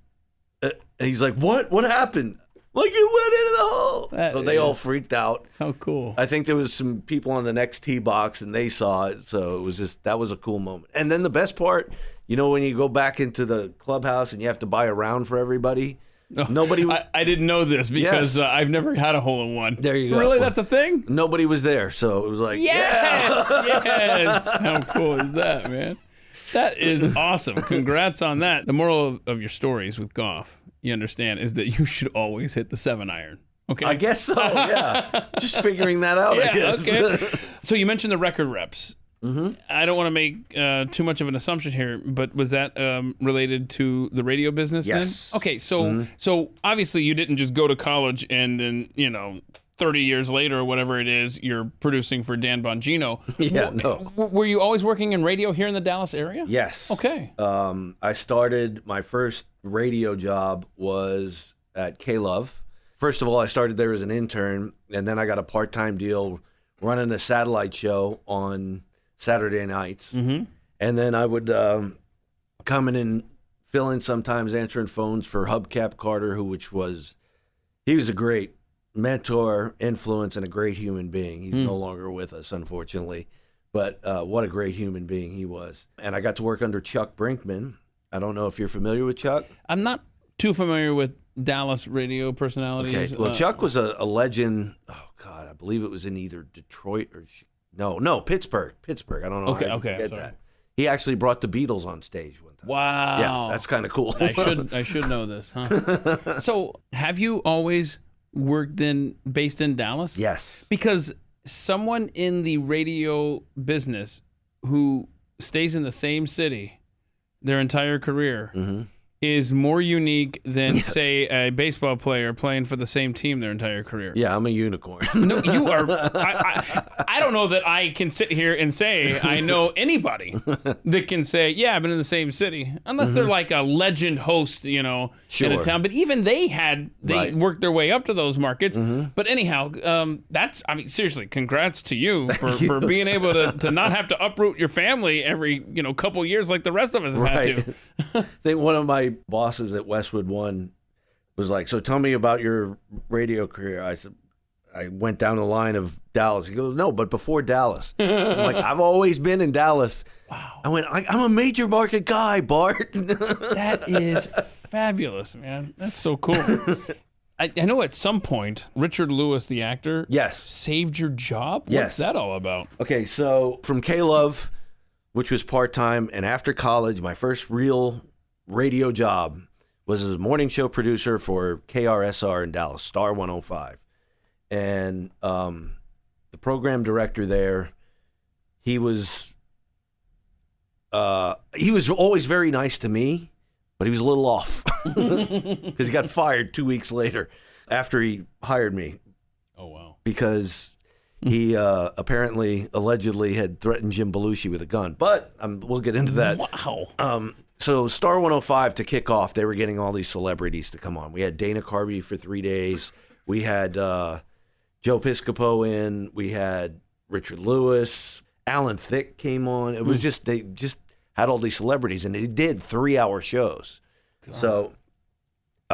and he's like, "What happened?" Like, you went into the hole. So they all freaked out. How cool. I think there was some people on the next tee box, and they saw it. So it was that was a cool moment. And then the best part, when you go back into the clubhouse and you have to buy a round for everybody, nobody. I didn't know this because I've never had a hole-in-one. There you go. Really? That's a thing? Nobody was there. So it was like, yes. How cool is that, man? That is awesome. Congrats on that. The moral of your stories with golf, you understand, is that you should always hit the 7-iron. Okay. I guess so. Yeah. Just figuring that out. I guess. Okay. So you mentioned the record reps. Mm-hmm. I don't want to make too much of an assumption here, but was that related to the radio business? Yes. Then? Okay. So obviously you didn't just go to college and then 30 years later or whatever it is, you're producing for Dan Bongino. Yeah. No. Were you always working in radio here in the Dallas area? Yes. Okay. I started my first radio job was at K-Love. First of all, I started there as an intern, and then I got a part-time deal running a satellite show on Saturday nights. Mm-hmm. And then I would come in and fill in sometimes answering phones for Hubcap Carter, he was a great mentor, influence, and a great human being. He's no longer with us, unfortunately. But what a great human being he was. And I got to work under Chuck Brinkman. I don't know if you're familiar with Chuck. I'm not too familiar with Dallas radio personalities. Okay. Well, Chuck was a legend. Oh, God, I believe it was in either Detroit or Pittsburgh. I don't know. Okay. Forget that. He actually brought the Beatles on stage one time. Wow. Yeah, that's kind of cool. I should know this, huh? So, have you always worked based in Dallas? Yes. Because someone in the radio business who stays in the same city their entire career is more unique than, say, a baseball player playing for the same team their entire career. Yeah, I'm a unicorn. No, you are. I don't know that I can sit here and say I know anybody that can say, yeah, I've been in the same city, unless they're like a legend host, in a town. But even they worked their way up to those markets. But anyhow, seriously, congrats to you for being able to not have to uproot your family every couple years like the rest of us have had to. I think one of my bosses at Westwood One was like, "So tell me about your radio career." I said, I went down the line of Dallas. He goes, "No, but before Dallas." So I'm like, "I've always been in Dallas." Wow. I went, "I'm a major market guy, Bart." That is fabulous, man. That's so cool. I know at some point, Richard Lewis, the actor, saved your job? What's that all about? Okay, so from K-Love, which was part-time, and after college, my first real radio job was as a morning show producer for KRSR in Dallas, Star 105. And the program director there he was always very nice to me, but he was a little off because he got fired 2 weeks later after he hired me. Oh, wow. Because he allegedly had threatened Jim Belushi with a gun. But we'll get into that. Wow. So Star 105, to kick off, they were getting all these celebrities to come on. We had Dana Carvey for 3 days. We had Joe Piscopo in. We had Richard Lewis. Alan Thicke came on. It was just, they just had all these celebrities, and they did 3-hour shows. God. So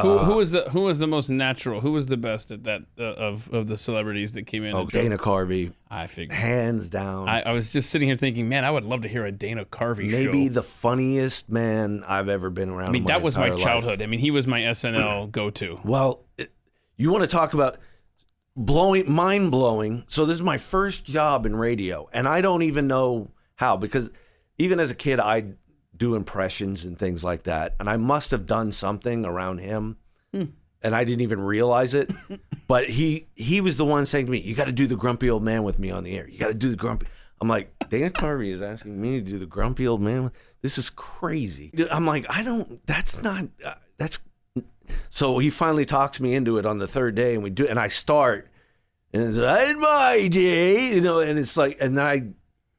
who was the most natural? Who was the best at that of the celebrities that came in? Oh, Dana Carvey. I figured, hands down. I was just sitting here thinking, man, I would love to hear a Dana Carvey show. Maybe the funniest man I've ever been around. I mean, that was my childhood. Life. I mean, he was my SNL go-to. Well, you want to talk about mind blowing. So this is my first job in radio, and I don't even know how, because even as a kid, I'd do impressions and things like that, and I must have done something around him, and I didn't even realize it. But he was the one saying to me, "You got to do the grumpy old man with me on the air. You got to do the grumpy." I'm like, Dana Carvey is asking me to do the grumpy old man. This is crazy. I'm like, that's not. So he finally talks me into it on the third day, and we do, and I start, and it's like, in my day, and it's like, and then I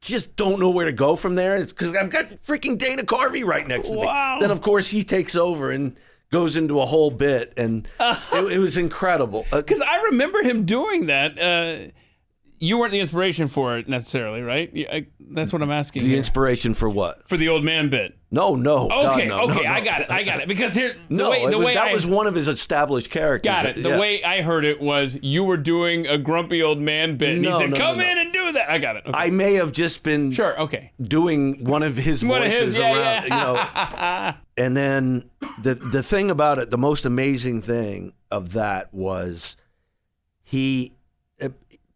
just don't know where to go from there. It's because I've got freaking Dana Carvey right next to me. Then of course he takes over and goes into a whole bit, and it was incredible. Because I remember him doing that. You weren't the inspiration for it necessarily, right? That's what I'm asking. The inspiration for what? For the old man bit. No. Okay, God, no. I got it. Because here, that was one of his established characters. Got it. The way I heard it was you were doing a grumpy old man bit, and he said, "Come in and do that." I got it. Okay. I may have just been doing one of his voices around, And then the thing about it, the most amazing thing of that was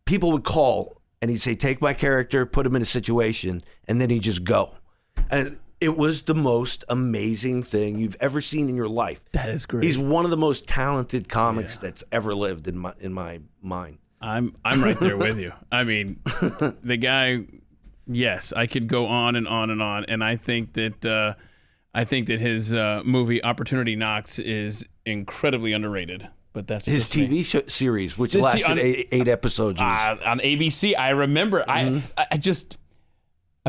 people would call and he'd say, "Take my character, put him in a situation," and then he'd just go. And it was the most amazing thing you've ever seen in your life. That is great. He's one of the most talented comics that's ever lived in my mind. I'm right there with you. I mean, the guy. Yes, I could go on and on and on, and I think that his movie Opportunity Knocks is incredibly underrated. But that's his TV series, which lasted eight episodes. On ABC, I remember. I'm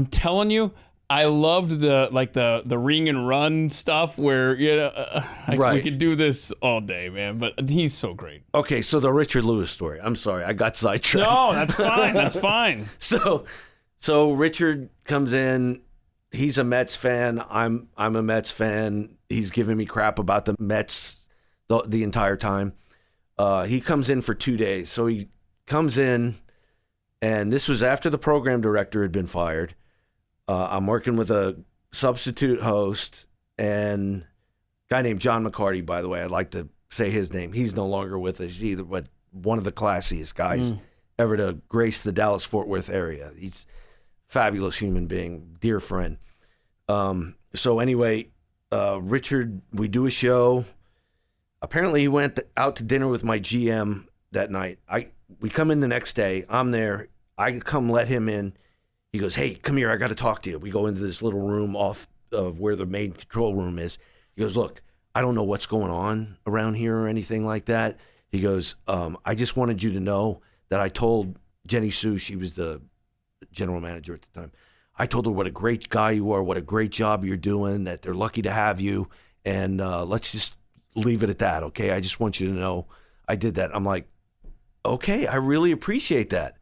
telling you, I loved the ring and run stuff where we could do this all day, man. But he's so great. Okay, so the Richard Lewis story. I'm sorry, I got sidetracked. No, that's fine. That's fine. So Richard comes in. He's a Mets fan. I'm a Mets fan. He's giving me crap about the Mets the entire time. He comes in for 2 days. So he comes in, and this was after the program director had been fired. I'm working with a substitute host and a guy named John McCarty, by the way. I'd like to say his name. He's no longer with us either, but one of the classiest guys ever to grace the Dallas-Fort Worth area. He's a fabulous human being, dear friend. So anyway, Richard, we do a show. Apparently he went out to dinner with my GM that night. We come in the next day. I'm there. I come let him in. He goes, "Hey, come here. I got to talk to you." We go into this little room off of where the main control room is. He goes, "Look, I don't know what's going on around here or anything like that." He goes, "I just wanted you to know that I told Jenny Sue," she was the general manager at the time, "I told her what a great guy you are, what a great job you're doing, that they're lucky to have you, and let's just leave it at that, okay? I just want you to know I did that." I'm like, okay, I really appreciate that.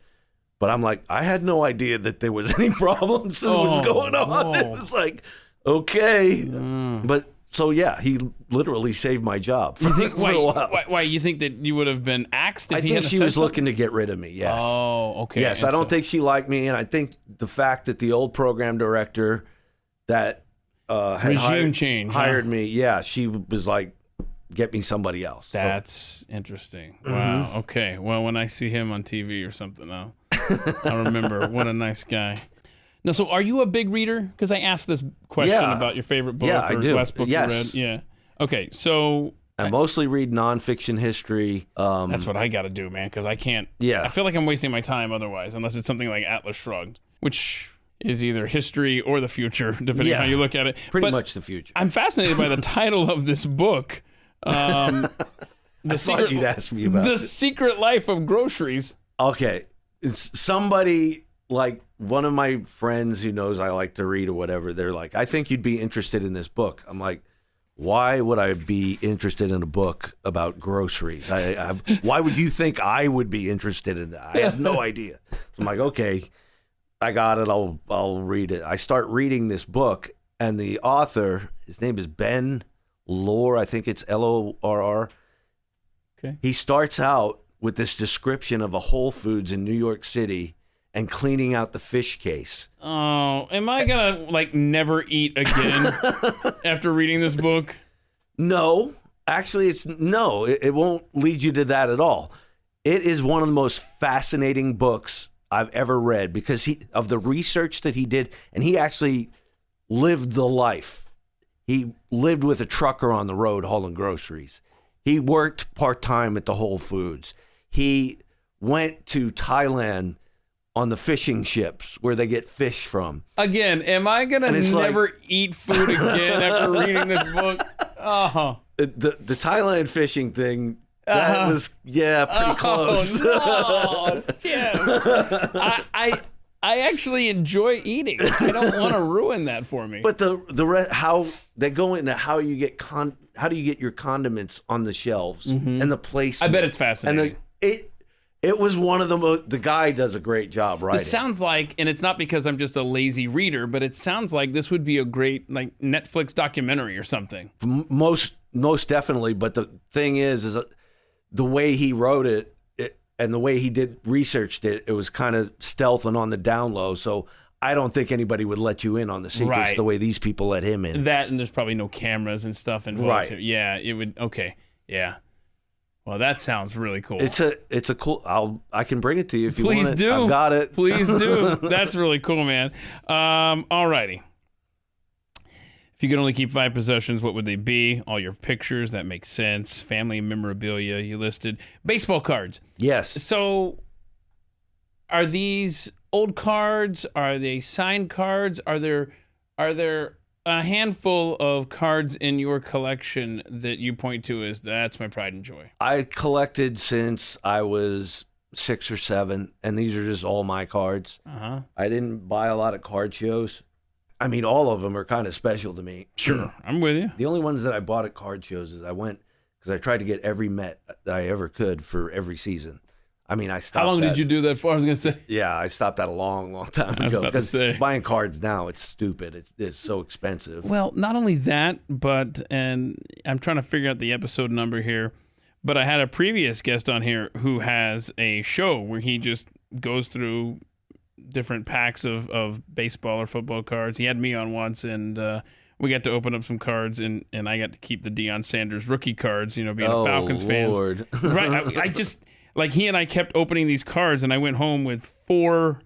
But I'm like, I had no idea that there was any problems that was going on. It was like, okay. But so, yeah, he literally saved my job for a while. Why, you think that you would have been axed if he think had she was looking to get rid of me, yes. Oh, okay. Yes, I don't think she liked me, and I think the fact that the old program director that had hired me, yeah, she was like, get me somebody else. That's interesting. Wow. Okay. Well, when I see him on TV or something, I'll remember. What a nice guy. Now, so are you a big reader? Because I asked this question about your favorite book I do. Last book you read. Yeah. Okay. So I mostly read nonfiction history. That's what I got to do, man, because I can't. Yeah. I feel like I'm wasting my time otherwise, unless it's something like Atlas Shrugged, which is either history or the future, depending on how you look at it. Pretty much the future. I'm fascinated by the title of this book. I thought you'd ask me about The it. Secret Life of Groceries. Okay. It's somebody like one of my friends who knows I like to read or whatever. They're like, I think you'd be interested in this book. I'm like, why would I be interested in a book about groceries? Why would you think I would be interested in that? I have no idea. So I'm like, okay, I got it. I'll read it. I start reading this book, and the author, his name is Ben Lohr. I think it's Lorr. Okay. He starts out with this description of a Whole Foods in New York City and cleaning out the fish case. Oh, am I gonna never eat again after reading this book? No, actually, it won't lead you to that at all. It is one of the most fascinating books I've ever read because of the research that he did, and he actually lived the life. He lived with a trucker on the road hauling groceries. He worked part-time at the Whole Foods. He went to Thailand on the fishing ships where they get fish from. Again, am I going to never eat food again after reading this book? The Thailand fishing thing, that was, pretty close. No, Jim. I actually enjoy eating. I don't want to ruin that for me. But how they go into how you get how do you get your condiments on the shelves and the place. I bet it's fascinating. And it was one of the guy does a great job writing. It sounds like, and it's not because I'm just a lazy reader, but it sounds like this would be a great Netflix documentary or something. Most definitely. But the thing is the way he wrote it and the way he researched it, it was kind of stealth and on the down low. So I don't think anybody would let you in on the secrets the way these people let him in. That, and there's probably no cameras and stuff involved. Right. Too. Yeah, it would. Okay. Yeah. Well, that sounds really cool. It's a cool. I can bring it to you if you want it. Please do. I've got it. Please do. That's really cool, man. All righty. If you could only keep 5 possessions, what would they be? All your pictures. That makes sense. Family memorabilia. You listed baseball cards. Yes. So, are these old cards? Are they signed cards? Are there a handful of cards in your collection that you point to as that's my pride and joy? I collected since I was 6 or 7, and these are just all my cards. Uh-huh. I didn't buy a lot of card shows. I mean, all of them are kind of special to me. Sure, I'm with you. The only ones that I bought at card shows is I went because I tried to get every Met that I ever could for every season. I mean, I stopped. How long did you do that for? I was going to say. Yeah, I stopped that a long, long time ago. Because buying cards now, it's stupid. It's so expensive. Well, not only that, but, and I'm trying to figure out the episode number here, but I had a previous guest on here who has a show where he just goes through different packs of baseball or football cards. He had me on once, and we got to open up some cards, and I got to keep the Deion Sanders rookie cards, being a Falcons Lord. fan. Right. I just... he and I kept opening these cards, and I went home with 4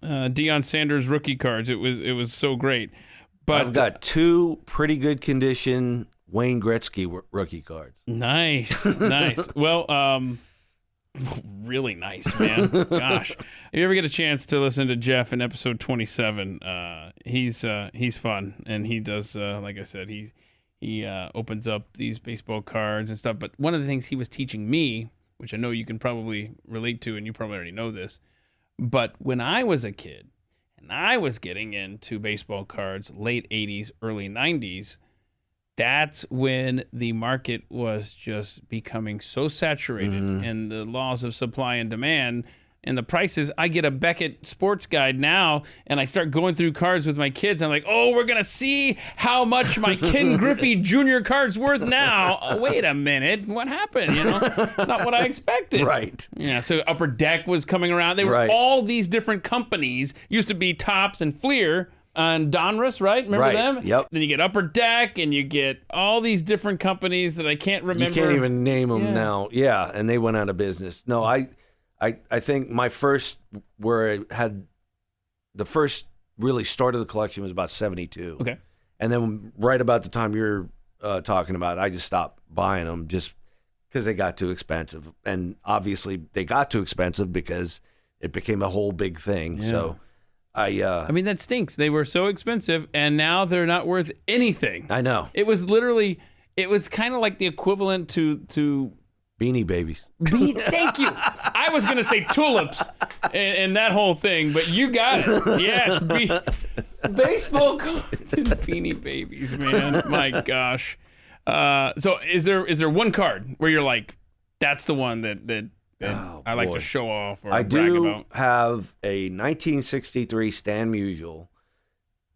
Deion Sanders rookie cards. It was so great. But I've got 2 pretty good condition Wayne Gretzky rookie cards. Nice. Well, really nice, man. Gosh, if you ever get a chance to listen to Jeff in episode 27, he's fun, and he does like I said, he opens up these baseball cards and stuff. But one of the things he was teaching me, which I know you can probably relate to, and you probably already know this, but when I was a kid and I was getting into baseball cards, late 80s, early 90s, that's when the market was just becoming so saturated, and the laws of supply and demand and the prices. I get a Beckett Sports Guide now, and I start going through cards with my kids. I'm like, oh, we're going to see how much my Ken Griffey Jr. card's worth now. Oh, wait a minute. What happened? It's not what I expected. Right. Yeah, so Upper Deck was coming around. They were all these different companies. Used to be Topps and Fleer and Donruss, right? Remember them? Yep. Then you get Upper Deck, and you get all these different companies that I can't remember. You can't even name them now. Yeah, and they went out of business. No, I think my first, where I had the first really start of the collection was about 72. Okay. And then right about the time you're talking about, I just stopped buying them just because they got too expensive. And obviously they got too expensive because it became a whole big thing. Yeah. So I mean, that stinks. They were so expensive, and now they're not worth anything. I know. It was kind of like the equivalent to Beanie Babies. Thank you. I was going to say tulips and that whole thing, but you got it. Yes. Baseball cards and Beanie Babies, man. My gosh. So is there one card where you're like, that's the one that I like to show off or brag about? I do have a 1963 Stan Musial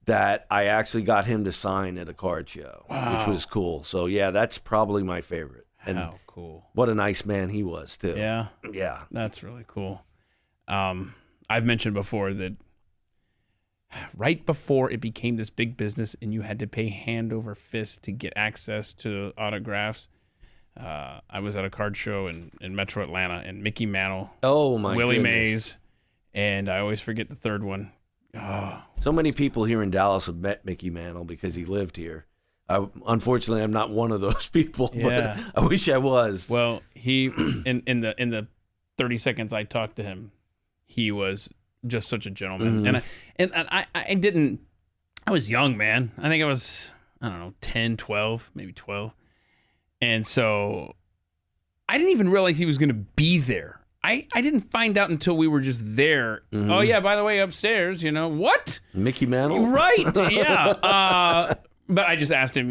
that I actually got him to sign at a card show, which was cool. So, yeah, that's probably my favorite. And how cool. What a nice man he was, too. Yeah? Yeah. That's really cool. I've mentioned before that right before it became this big business and you had to pay hand over fist to get access to autographs, I was at a card show in Metro Atlanta, and Mickey Mantle, Willie Mays, and I always forget the third one. Oh. So many people here in Dallas have met Mickey Mantle because he lived here. Unfortunately, I'm not one of those people, but I wish I was. Well, he in the 30 seconds I talked to him, he was just such a gentleman. Mm-hmm. I was young, man. I think I was, 10, 12, maybe 12. And so I didn't even realize he was going to be there. I didn't find out until we were just there. Mm-hmm. Oh, yeah, by the way, upstairs, what? Mickey Mantle? Right, yeah. But I just asked him,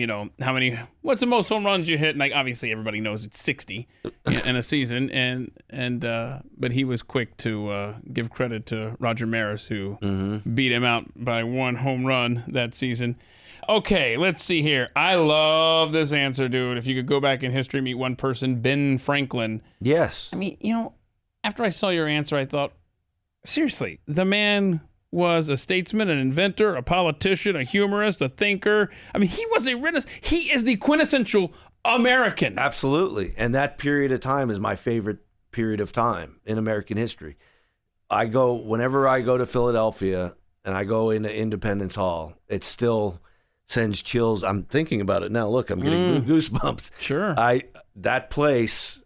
what's the most home runs you hit? And obviously everybody knows it's 60 in a season. But he was quick to give credit to Roger Maris, who beat him out by one home run that season. Okay, let's see here. I love this answer, dude. If you could go back in history, meet one person, Ben Franklin. Yes. I mean, after I saw your answer, I thought, seriously, the man was a statesman, an inventor, a politician, a humorist, a thinker. I mean, he was a Renaissance. He is the quintessential American. Absolutely. And that period of time is my favorite period of time in American history. Whenever I go to Philadelphia and I go into Independence Hall, it still sends chills. I'm thinking about it now. Look, I'm getting goosebumps. Sure. That place.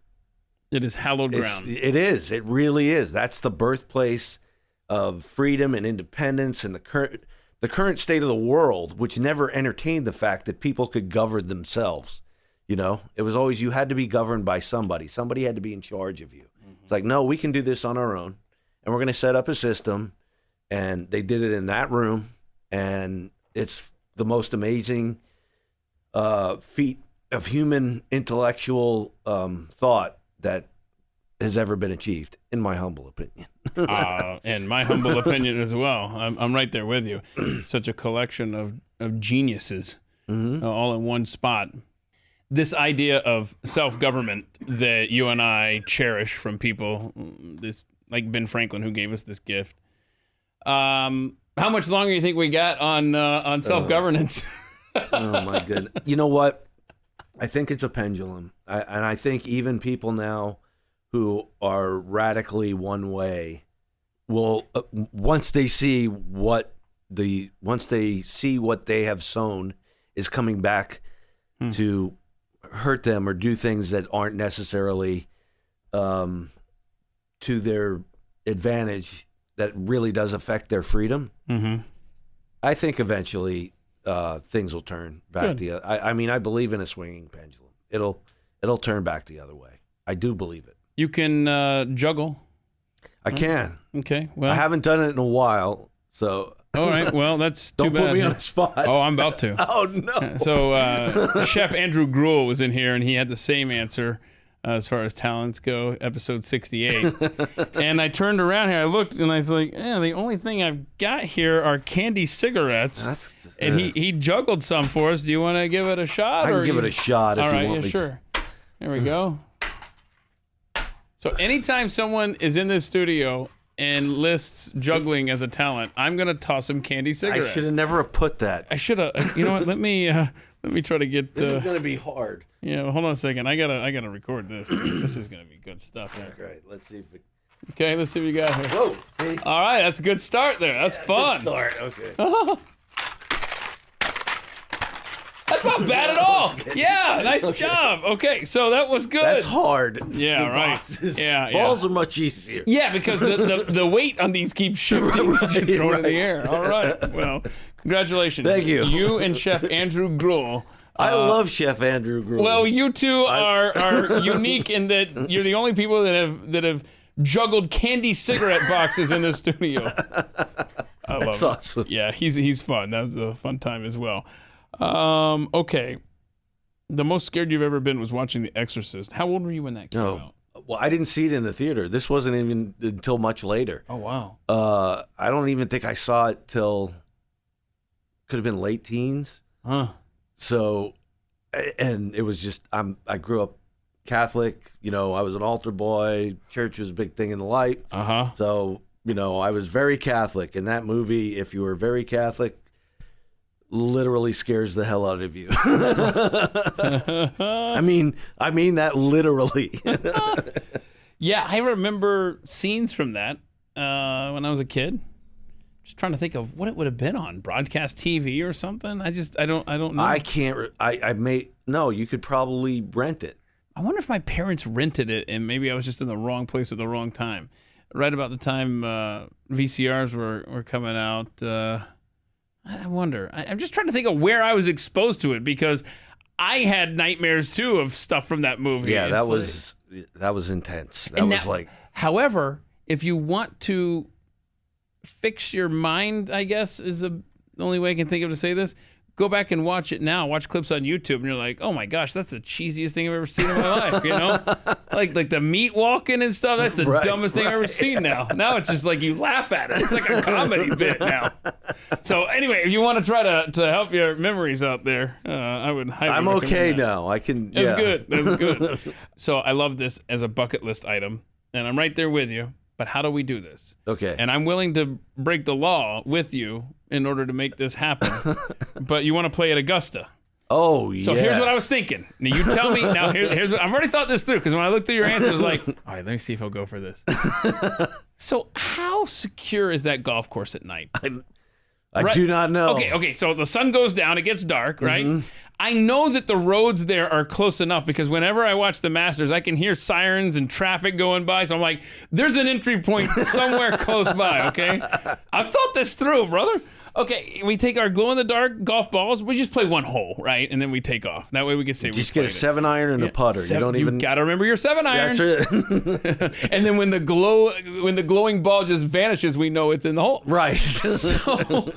It is hallowed ground. It is. It really is. That's the birthplace of freedom and independence and the current state of the world, which never entertained the fact that people could govern themselves. It was always you had to be governed by somebody. Somebody had to be in charge of you. Mm-hmm. It's like, no, we can do this on our own, and we're going to set up a system. And they did it in that room, and it's the most amazing feat of human intellectual thought that has ever been achieved, in my humble opinion. In my humble opinion as well. I'm right there with you. Such a collection of geniuses all in one spot. This idea of self-government that you and I cherish from people, this like Ben Franklin, who gave us this gift. How much longer do you think we got on self-governance? Oh, my goodness. You know what? I think it's a pendulum. And I think even people now who are radically one way will, once they see what they have sown is coming back to hurt them or do things that aren't necessarily to their advantage, that really does affect their freedom. Mm-hmm. I think eventually things will turn back the other. I mean, I believe in a swinging pendulum. It'll turn back the other way. I do believe it. You can juggle. I can. Okay. Well, I haven't done it in a while, so. All right. Well, that's too bad. Don't put me on the spot. Oh, I'm about to. Oh no. So, Chef Andrew Gruel was in here, and he had the same answer as far as talents go, episode 68. And I turned around here, I looked, and I was like, the only thing I've got here are candy cigarettes. And he juggled some for us. Do you want to give it a shot? I can give it a shot if you want me sure. There we go. So anytime someone is in this studio and lists juggling as a talent, I'm going to toss him candy cigarettes. I should have never put that. I should have. You know what? Let me try to get. This is going to be hard. Yeah, hold on a second. I gotta record this. This is going to be good stuff. Okay, let's see if it. Okay, let's see what you got here. Whoa! See. All right, that's a good start there. That's fun. Good start. Okay. That's That's not bad at all. Yeah, nice job. Okay, so that was good. That's hard. Yeah, The right. boxes. Yeah. Balls are much easier. Yeah, because the weight on these keeps shifting. You're thrown in the air. All right. Well, congratulations. Thank you. You and Chef Andrew Gruel. I love Chef Andrew Gruel. Well, you two are unique in that you're the only people that have juggled candy cigarette boxes in the studio. I love That's it. awesome. Yeah, he's fun. That was a fun time as well. Okay. The most scared you've ever been was watching The Exorcist. How old were you when that came out? Well, I didn't see it in the theater. This wasn't even until much later. Oh, wow. I don't even think I saw it till could have been late teens. Huh. So, and it was just I grew up Catholic. You know, I was an altar boy. Church was a big thing in the life. So, you know, I was very Catholic. And that movie, if you were very Catholic, literally scares the hell out of you. I mean that literally. Yeah, I remember scenes from that when I was a kid. Just trying to think of what it would have been on broadcast TV or something. I don't know. I can't. No. You could probably rent it. I wonder if my parents rented it and maybe I was just in the wrong place at the wrong time. Right about the time VCRs were coming out. I wonder. I'm just trying to think of where I was exposed to it because I had nightmares too of stuff from that movie. Yeah, that was intense. That was like. However, if you want to fix your mind, I guess is the only way I can think of to say this. Go back and watch it now. Watch clips on YouTube, and you're like, "Oh my gosh, that's the cheesiest thing I've ever seen in my life." You know, like the meat walking and stuff. That's the dumbest thing I've ever seen. Now it's just like you laugh at it. It's like a comedy bit now. So anyway, if you want to try to help your memories out there, I would highly I'm recommend okay that. now. I can. That's good. That's good. So I love this as a bucket list item, and I'm right there with you. But how do we do this? Okay. And I'm willing to break the law with you in order to make this happen. But you want to play at Augusta. Oh, yeah. So here's what I was thinking. Now you tell me. Now here's what I've already thought this through because when I looked through your answer, I was like, all right, let me see if I'll go for this. So how secure is that golf course at night? I do not know. Okay. So the sun goes down, it gets dark, right? Mm-hmm. I know that the roads there are close enough because whenever I watch the Masters, I can hear sirens and traffic going by. So I'm like, there's an entry point somewhere close by, okay? I've thought this through, brother. Okay, we take our glow-in-the-dark golf balls. We just play one hole, right? And then we take off. That way we can say we just get a 7-iron and a putter. You don't even. You gotta remember your 7-iron. That's it. And then when the glowing ball just vanishes, we know it's in the hole. Right. So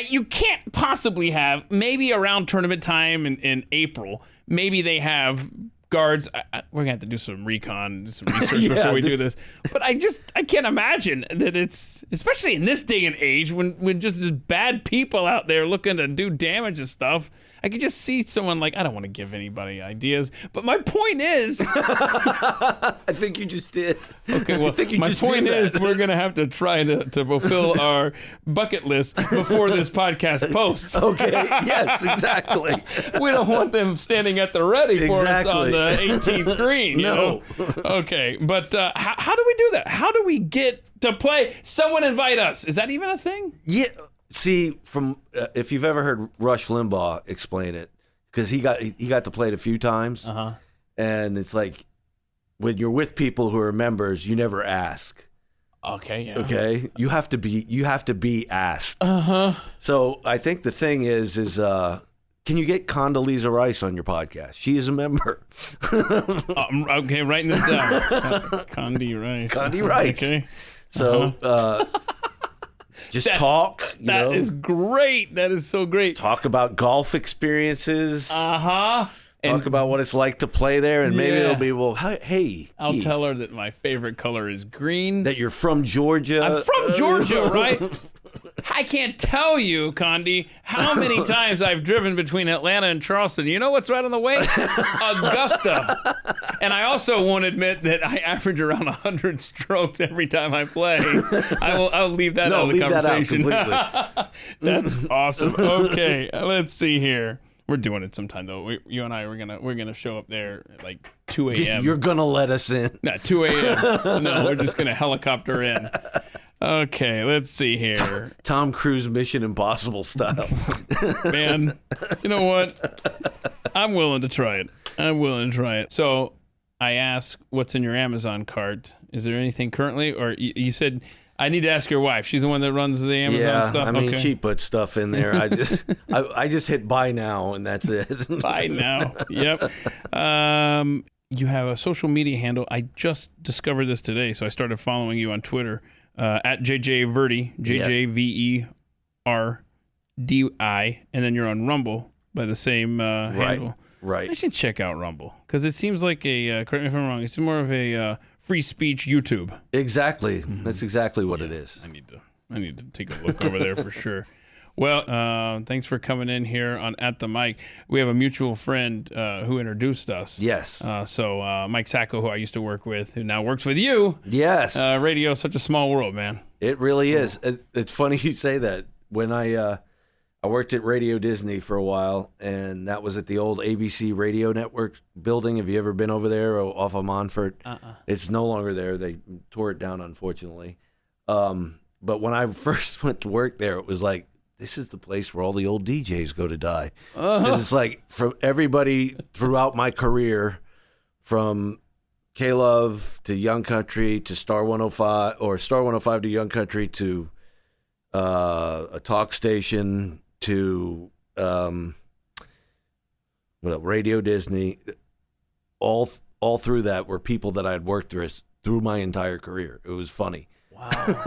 you can't possibly have, maybe around tournament time in April, maybe they have guards. We're gonna have to do some recon, some research before we do this. But I can't imagine that it's, especially in this day and age when just bad people out there looking to do damage and stuff. I could just see someone like, I don't want to give anybody ideas, but my point is, I think you just did. Okay, well, my point is we're going to have to try to fulfill our bucket list before this podcast posts. Okay, yes, exactly. We don't want them standing at the ready for us on the 18th green. You know? Okay, but how do we do that? How do we get to play? Someone invite us. Is that even a thing? Yeah. See, from if you've ever heard Rush Limbaugh explain it, because he got to play it a few times, and it's like when you're with people who are members, you never ask. Okay, yeah. Okay, you have to be asked. So I think the thing is can you get Condoleezza Rice on your podcast? She is a member. Okay, writing this down. Condi Rice. Condi Rice. Okay. So. Just talk. That is great. That is so great. Talk about golf experiences. Talk about what it's like to play there, and maybe it'll be, well, hey. I'll tell her that my favorite color is green. That you're from Georgia. I'm from Georgia, right? I can't tell you, Condi, how many times I've driven between Atlanta and Charleston. You know what's right on the way? Augusta. And I also won't admit that I average around 100 strokes every time I play. I'll leave that out of the conversation. That out completely. That's awesome. Okay, let's see here. We're doing it sometime though. You and I we're gonna show up there at like 2 a.m. You're gonna let us in? No, 2 a.m. No, we're just gonna helicopter in. Okay, let's see here. Tom Cruise Mission Impossible style. Man, you know what? I'm willing to try it. So I ask, what's in your Amazon cart? Is there anything currently? Or you said, I need to ask your wife. She's the one that runs the Amazon stuff? I mean, okay. she puts stuff in there. I just hit buy now, and that's it. Buy now. Yep. You have a social media handle. I just discovered this today, so I started following you on Twitter. At JJ Verdi, JJVERDI, and then you're on Rumble by the same handle. Right. I should check out Rumble because it seems like correct me if I'm wrong, it's more of a free speech YouTube. Exactly. That's exactly what it is. I need to take a look over there for sure. Well, thanks for coming in here on At the Mic. We have a mutual friend who introduced us. Yes. So Mike Sacco, who I used to work with, who now works with you. Yes. Radio is such a small world, man. It really is. It's funny you say that. When I worked at Radio Disney for a while, and that was at the old ABC Radio Network building. Have you ever been over there or off of Montfort? It's no longer there. They tore it down, unfortunately. But when I first went to work there, it was like, this is the place where all the old DJs go to die. 'Cause it's like from everybody throughout my career, from K-Love to Young Country to Star 105, or Star 105 to Young Country to a talk station to Radio Disney. All through that were people that I had worked through my entire career. It was funny. Wow.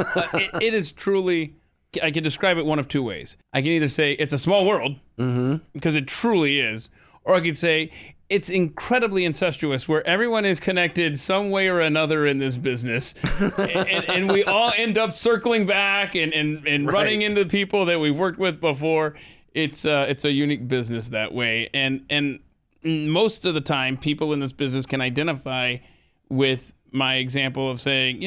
It is truly... I can describe it one of two ways. I can either say it's a small world, because it truly is, or I could say it's incredibly incestuous, where everyone is connected some way or another in this business, and we all end up circling back and running into people that we've worked with before. It's a unique business that way, and most of the time, people in this business can identify with my example of saying,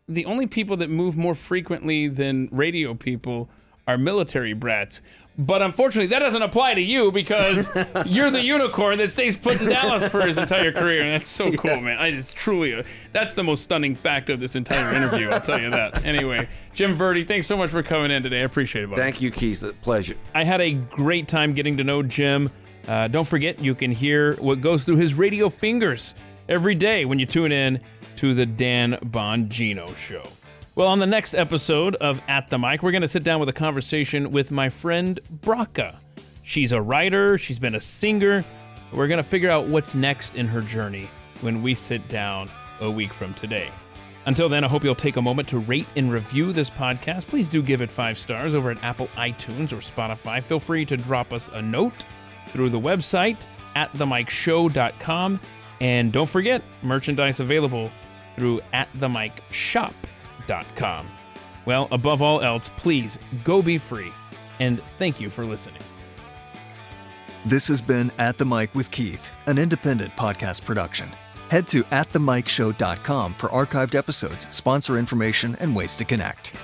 the only people that move more frequently than radio people are military brats. But unfortunately, that doesn't apply to you because you're the unicorn that stays put in Dallas for his entire career. And that's so cool, man. That's the most stunning fact of this entire interview, I'll tell you that. Anyway, Jim Verdi, thanks so much for coming in today. I appreciate it, buddy. Thank you, Keith. A pleasure. I had a great time getting to know Jim. Don't forget, you can hear what goes through his radio fingers every day when you tune in to the Dan Bongino Show. Well, on the next episode of At the Mic, we're going to sit down with a conversation with my friend Braca. She's a writer, she's been a singer. We're going to figure out what's next in her journey when we sit down a week from today. Until then, I hope you'll take a moment to rate and review this podcast. Please do give it 5 stars over at Apple iTunes or Spotify. Feel free to drop us a note through the website atthemicshow.com. And don't forget, merchandise available through atthemicshop.com. Well, above all else, please go be free, and thank you for listening. This has been At the Mic with Keith, an independent podcast production. Head to atthemicshow.com for archived episodes, sponsor information, and ways to connect.